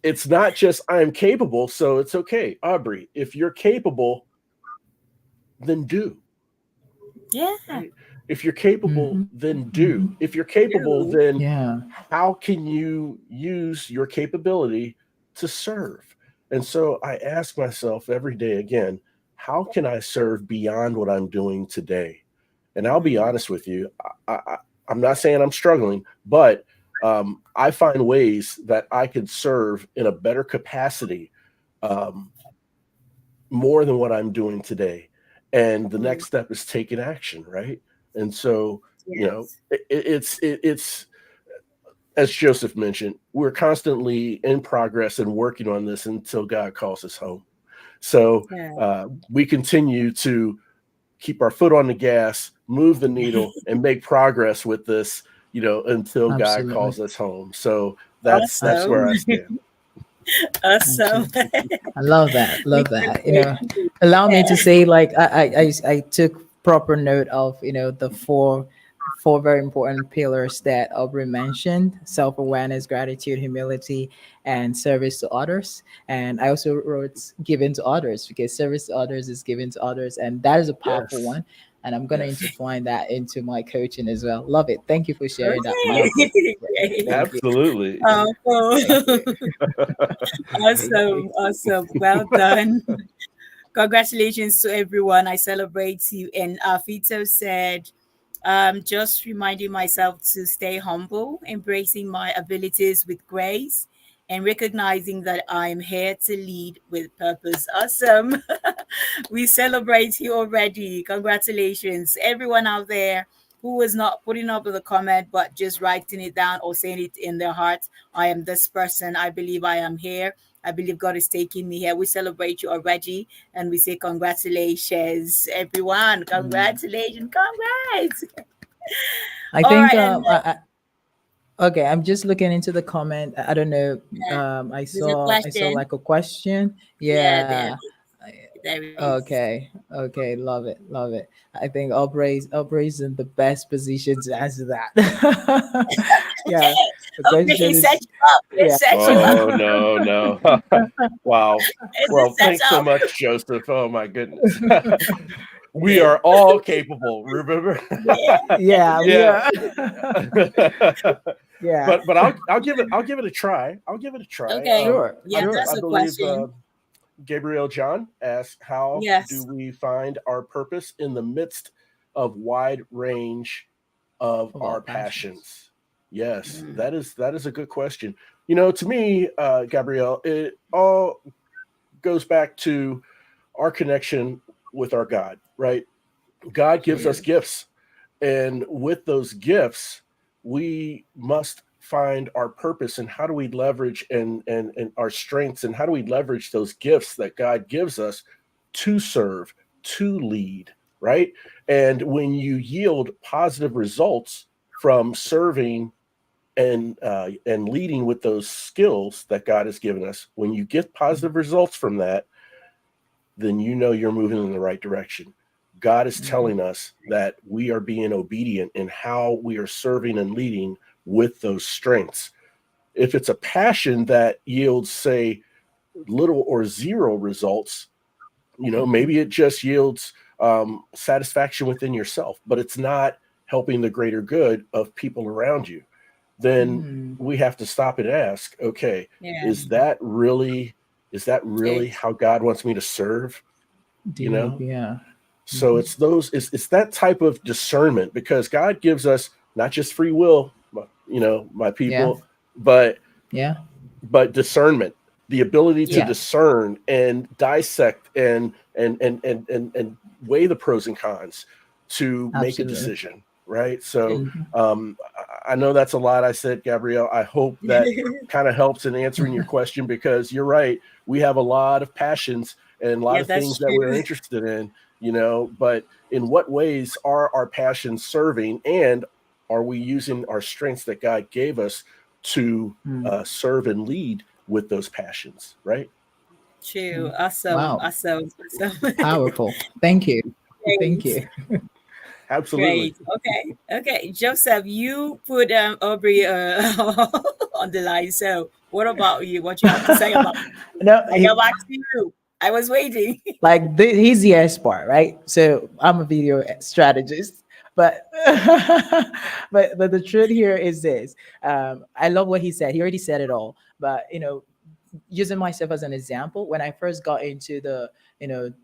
It's not just I'm capable, so it's okay. Aubrey, if you're capable, then do, Yeah. right? If you're capable, Mm-hmm. then Mm-hmm. do. If you're capable, True. then Yeah. how can you use your capability to serve? And so I ask myself every day again, how can I serve beyond what I'm doing today? And I'll be Mm. honest with you, I'm not saying I'm struggling, but I find ways that I could serve in a better capacity, um, more than what I'm doing today. And the Mm. next step is taking action, right? And so, Yes. it's as Joseph mentioned, we're constantly in progress and working on this until God calls us home. So Yeah. we continue to keep our foot on the gas, move the needle, and make progress with this, until God Absolutely. calls us home. So that's Awesome. where I stand. Awesome. Absolutely. I love that. We Love that. celebrate you. Allow me to Yeah. say, like, I took proper note of, the four very important pillars that Aubrey mentioned: self-awareness, gratitude, humility, and service to others. And I also wrote given to others, because service to others is given to others, and that is a powerful Yes. one. And I'm gonna Yes. intertwine that into my coaching as well. Love it. Thank you for sharing that powerful. Okay. Thank you. Absolutely. Thank Awesome. you. Thank you. Awesome. Awesome. Well done. Congratulations to everyone. I celebrate you. And Afito said, just reminding myself to stay humble, embracing my abilities with grace, and recognizing that I'm here to lead with purpose. Awesome. We celebrate you already. Congratulations. Everyone out there who was not putting up with a comment, but just writing it down or saying it in their heart. I am this person. I believe I am here. I believe God is taking me here. We celebrate you already and we say congratulations, everyone. Mm. Congratulations. Congrats. I All think right. And okay, I'm just looking into the comment. I don't know. there's a I saw question. like a question. Yeah, Yeah. there is. Okay. Okay. Love it. Love it. I think Aubrey's in the best position to answer that. Yeah. The Okay, he question set is, you up. He yeah. set you up. Oh, no, no. Wow. It's Well, a thanks so setup. much, Joseph. Oh my goodness. We are all capable, remember? Yeah. Yeah. We Yeah. are. Yeah. But I'll give it a try. I'll give it a try. Okay. Sure. Yeah, Sure. that's I a believe question. Gabriel John asked, how do Yes. we find our purpose in the midst of wide range of Of our our passions. passions? Yes, Mm. that is a good question. To me, Gabrielle, it all goes back to our connection with our God, right? God gives us True. gifts, and with those gifts, we must find our purpose and how do we leverage and our strengths, and how do we leverage those gifts that God gives us to serve, to lead, right? And when you yield positive results from serving and leading with those skills that God has given us, when you get positive results from that, then you're moving in the right direction. God is Mhm. telling us that we are being obedient in how we are serving and leading with those strengths. If it's a passion that yields, say, little or zero results, Mhm. maybe it just yields satisfaction within yourself, but it's not helping the greater good of people around you. Then Mm. we have to stop and ask, okay, Yeah. is that really is that really It. how God wants me to serve? You Deep. know, Yeah. so Mhm. it's that type of discernment, because God gives us not just free will, my Yeah. people, but Yeah. discernment, the ability to Yeah. Yes. discern and dissect and weigh the pros and cons to make a Absolutely. decision, right? So Mhm. I know that's a lot I said, Gabrielle. I hope that kind of helps in answering your question, because you're right. We have a lot of passions and a lot Yeah, of things that's that we're true. interested in, but in what ways are our passions serving, and are we using our strengths that God gave us to Mm. serve and lead with those passions, right? True. Mm. Awesome. Wow. Awesome. Awesome. Powerful. Thank you. Thank Great. you. Absolutely. Great. Okay. Okay. Joseph, you put Aubrey on the line. So, what about you? What you have to say about? No, I get back to you. I was waiting. like he's the part, right? So I'm a video strategist, but but the truth here is this. I love what he said. He already said it all. But using myself as an example, when I first got into the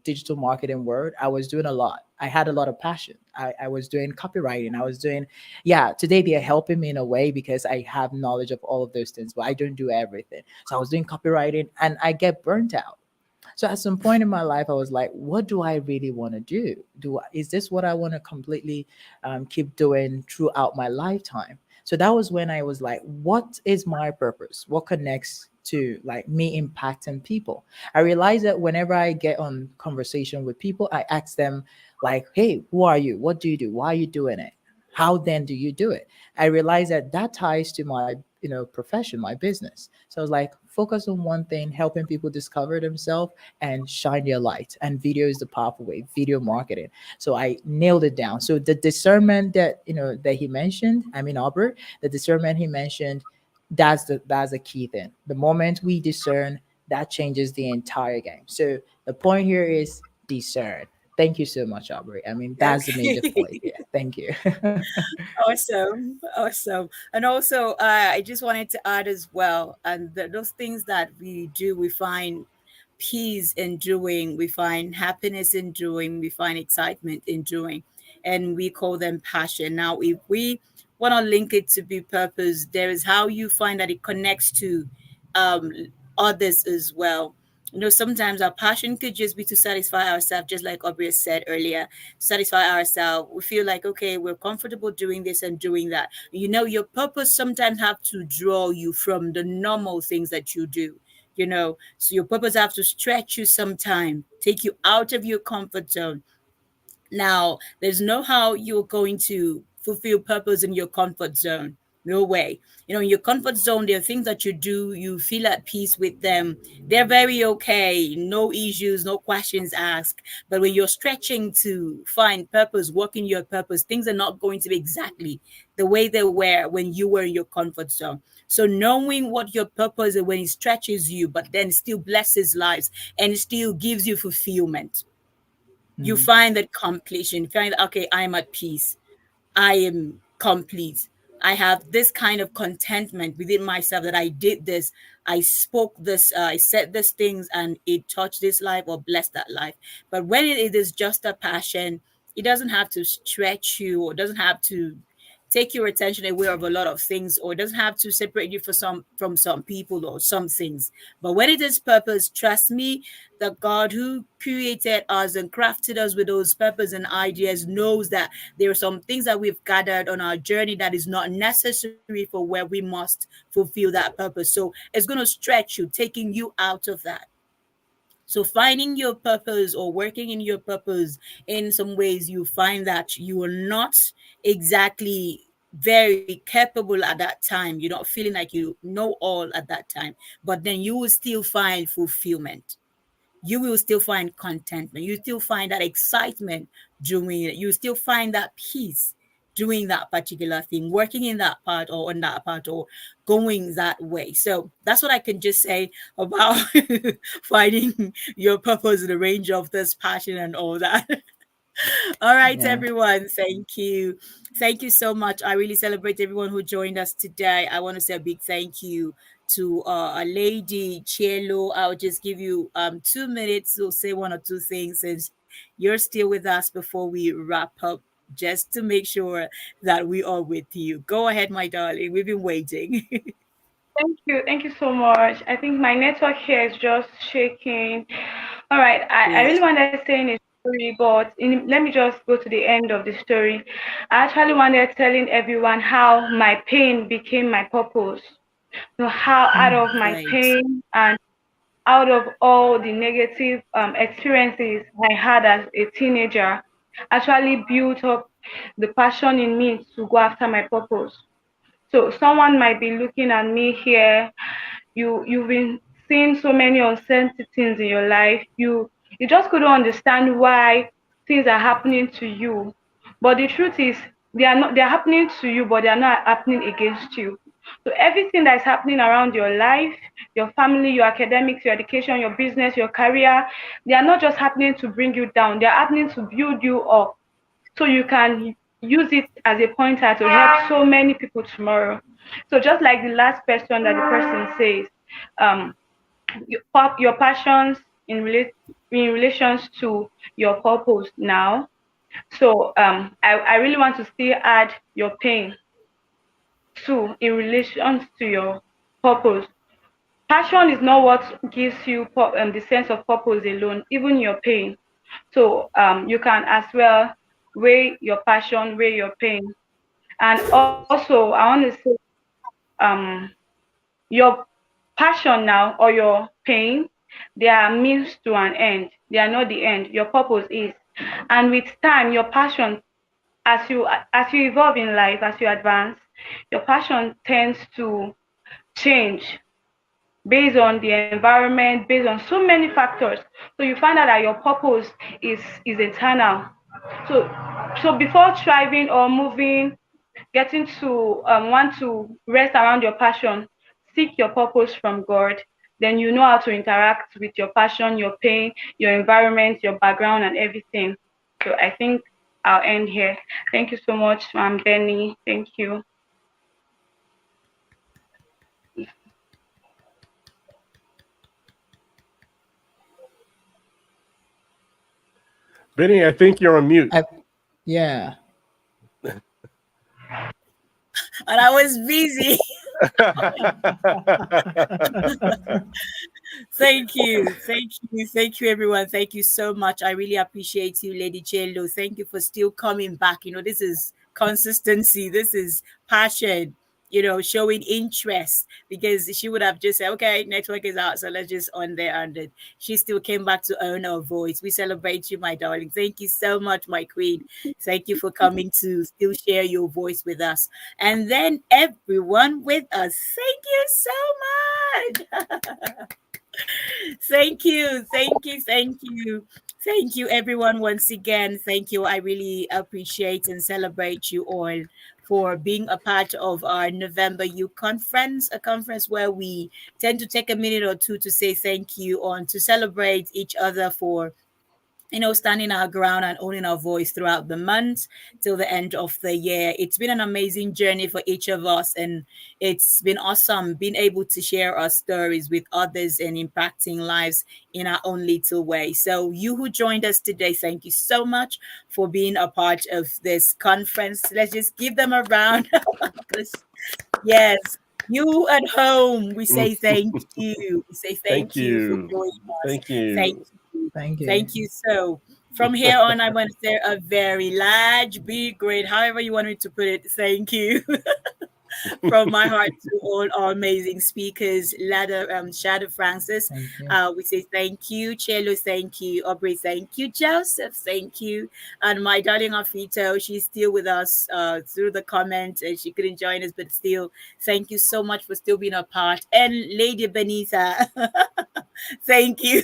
digital marketing world, I was doing a lot. I had a lot of passion. I was doing copywriting. I was doing, yeah. Today they are helping me in a way because I have knowledge of all of those things, but I don't do everything. So I was doing copywriting, and I get burnt out. So at some point in my life, I was like, what do I really want to do? Is this what I want to completely keep doing throughout my lifetime? So that was when I was like, what is my purpose? What connects to like me impacting people? I realized that whenever I get on conversation with people, I ask them like, hey, who are you? What do you do? Why are you doing it? How then do you do it? I realized that that ties to my profession, my business. So I was like, focus on one thing, helping people discover themselves and shine their light. And video is the powerful way, video marketing. So I nailed it down. So the discernment that that he mentioned, I mean Albert, the discernment he mentioned, that's the key thing. The moment we discern, that changes the entire game. So the point here is discern. Thank you so much, Aubrey. I mean, that's the major Okay. point here. Thank you. Awesome, awesome. And also, I just wanted to add as well, and those things that we do, we find peace in doing, we find happiness in doing, we find excitement in doing, and we call them passion. Now, if we want to link it to be purpose, there is how you find that it connects to um, others as well. Sometimes our passion could just be to satisfy ourselves, just like Aubrey said earlier, satisfy ourselves. We feel like, okay, we're comfortable doing this and doing that. Your purpose sometimes have to draw you from the normal things that you do. So your purpose have to stretch you sometime, take you out of your comfort zone. Now, there's no how you're going to fulfill purpose in your comfort zone. No way. In your comfort zone, there are things that you do, you feel at peace with them. They're very okay, no issues, no questions asked. But when you're stretching to find purpose, working your purpose, things are not going to be exactly the way they were when you were in your comfort zone. So knowing what your purpose is when it stretches you, but then still blesses lives and still gives you fulfillment, you Mhm. find that completion, you find that, okay, I'm at peace, I am complete. I have this kind of contentment within myself that I did this, I spoke this, I said these things, and it touched this life or blessed that life. But when it is just a passion, it doesn't have to stretch you or doesn't have to take your attention away of a lot of things, or it doesn't have to separate you from some people or some things. But when it is purpose, trust me, the God who created us and crafted us with those purpose and ideas knows that there are some things that we've gathered on our journey that is not necessary for where we must fulfill that purpose. So it's going to stretch you, taking you out of that. So finding your purpose or working in your purpose, in some ways you find that you are not exactly very capable at that time. You're not feeling like you know all at that time, but then you will still find fulfillment, you will still find contentment. You still find that excitement doing it. You still find that peace doing that particular thing, working in that part or on that part or going that way. So that's what I can just say about finding your purpose in the range of this passion and all that. All right, Yeah. everyone. Thank you. Thank you so much. I really celebrate everyone who joined us today. I want to say a big thank you to a lady, Chielo. I'll just give you 2 minutes to say one or two things since you're still with us before we wrap up, just to make sure that we are with you. Go ahead, my darling. We've been waiting. Thank you. Thank you so much. I think my network here is just shaking. All right. I really Please. wanted to say in a story, but let me just go to the end of the story. I actually wanted telling everyone how my pain became my purpose. How out of my Great. pain and out of all the negative experiences I had as a teenager, actually built up the passion in me to go after my purpose. So someone might be looking at me here. You've been seeing so many uncertain things in your life. You just couldn't understand why things are happening to you. But the truth is, they're happening to you, but they are not happening against you. So everything that is happening around your life, your family, your academics, your education, your business, your career, they are not just happening to bring you down. They are happening to build you up, so you can use it as a pointer to help so many people tomorrow. So just like the last question that the person says, um, your passions in relations to your purpose now. So I really want to still add your pain too in relation to your purpose. Passion is not what gives you the sense of purpose alone, even your pain. So you can as well weigh your passion, weigh your pain. And also, I want to say, um, your passion now or your pain, they are means to an end. They are not the end. Your purpose is. And with time, your passion, as you evolve in life, as you advance, your passion tends to change based on the environment, based on so many factors. So you find out that your purpose is eternal. So before thriving or moving, getting to want to rest around your passion, seek your purpose from God. Then you know how to interact with your passion, your pain, your environment, your background, and everything. So I think I'll end here. Thank you so much, Benny. Thank you. Benny, I think you're on mute. Yeah. And I was busy. Thank you. Thank you. Thank you, everyone. Thank you so much. I really appreciate you, Lady Chielo. Thank you for still coming back. This is consistency. This is passion, showing interest, because she would have just said, okay, network is out. So let's just on there. And then she still came back to own her voice. We celebrate you, my darling. Thank you so much, my queen. Thank you for coming to still share your voice with us. And then everyone with us. Thank you so much. Thank you. Thank you. Thank you. Thank you, everyone, once again. Thank you. I really appreciate and celebrate you all for being a part of our November Youth Conference, a conference where we tend to take a minute or two to say thank you on to celebrate each other for standing our ground and owning our voice throughout the month till the end of the year. It's been an amazing journey for each of us, and it's been awesome being able to share our stories with others and impacting lives in our own little way. So, you who joined us today, thank you so much for being a part of this conference. Let's just give them a round. Yes, you at home, we say thank you. We say Thank thank you for you. joining us. Thank you. Thank you. Thank you. Thank you. So from here on, I want to say a very large, big, great, however you want me to put it, thank you. From my heart to all our amazing speakers, Shada Francis. Thank you. We say thank you. Chielo, thank you. Aubrey, thank you. Joseph, thank you. And my darling Afito, she's still with us through the comment. And she couldn't join us, but still, thank you so much for still being a part. And Lady Benita, thank you.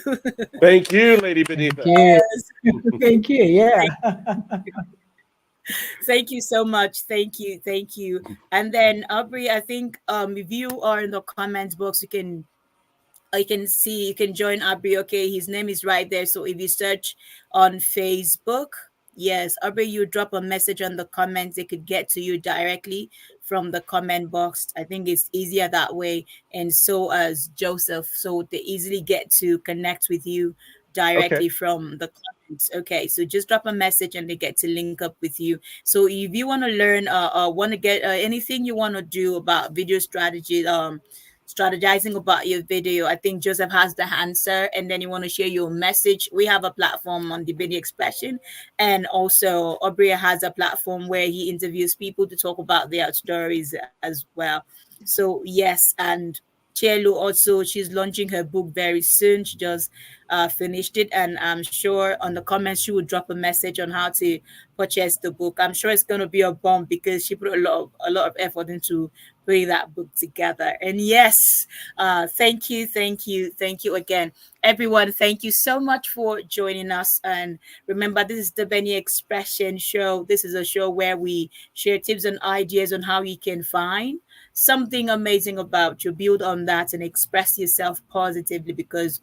Thank you, Lady Thank Benita. you. Yes. Thank you. Yeah. Thank you so much. Thank you. Thank you. And then Aubrey, I think if you are in the comments box, you can join Aubrey. Okay, his name is right there. So if you search on Facebook, yes, Aubrey, you drop a message on the comments, they could get to you directly from the comment box. I think it's easier that way. And so as Joseph, so they easily get to connect with you Okay. directly from the comments. Okay, so just drop a message and they get to link up with you. So if you want to learn, want to get anything you want to do about video strategy, strategizing about your video, I think Joseph has the answer. And then you want to share your message, we have a platform on the video expression, and also Aubrey has a platform where he interviews people to talk about their stories as well. So yes, and Chielo also, she's launching her book very soon. She just finished it, and I'm sure on the comments she will drop a message on how to purchase the book. I'm sure it's going to be a bomb because she put a lot of effort into putting that book together. And yes, thank you again, everyone. Thank you so much for joining us. And remember, this is the Benny Expression Show. This is a show where we share tips and ideas on how you can find something amazing about you, build on that, and express yourself positively, because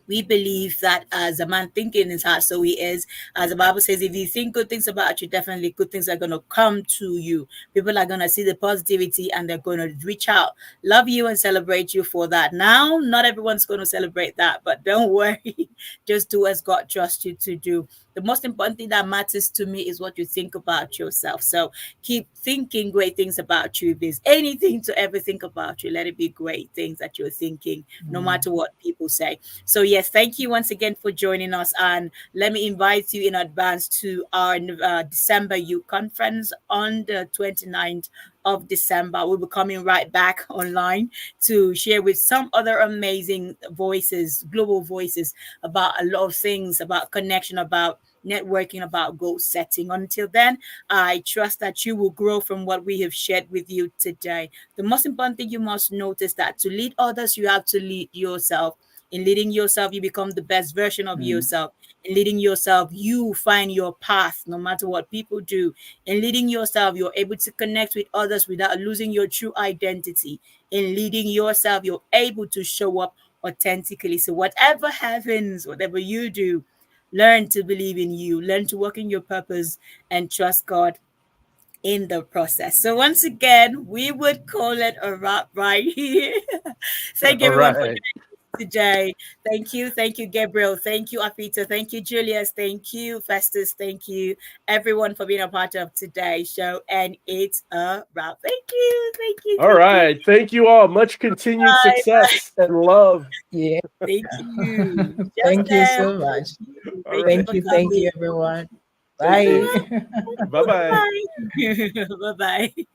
we believe that as a man thinking in his heart, so he is. As the Bible says, if you think good things about you, definitely good things are going to come to you. People are going to see the positivity and they're going to reach out, love you, and celebrate you for that. Now, not everyone's going to celebrate that, but don't worry. Just do as God trusts you to do. The most important thing that matters to me is what you think about yourself. So keep thinking great things about you. If there's anything to ever think about you, let it be great things that you're thinking, no matter what people say. So, yes, thank you once again for joining us. And let me invite you in advance to our December Youth Conference on the 29th of December. We'll be coming right back online to share with some other amazing voices, global voices, about a lot of things, about connection, about networking, about goal setting. Until then, I trust that you will grow from what we have shared with you today. The most important thing you must notice that to lead others, you have to lead yourself. In leading yourself, you become the best version of yourself. In leading yourself, you find your path no matter what people do. In leading yourself, you're able to connect with others without losing your true identity. In leading yourself, you're able to show up authentically. So, whatever happens, whatever you do, learn to believe in you, learn to work in your purpose, and trust God in the process. So once again, we would call it a wrap right here. Thank All everyone for right. joining us today. Thank you, Gabriel. Thank you, Afito. Thank you, Julius. Thank you, Festus. Thank you, everyone, for being a part of today's show. And it's a wrap. All Thank you. right. Thank you all. Much continued Bye. success and love. Yeah. Thank you, Thank you Joseph. so much. All Thank you right. Thank for you. Thank you, coming. everyone. You're Bye. welcome. Bye bye. Bye bye. Bye bye.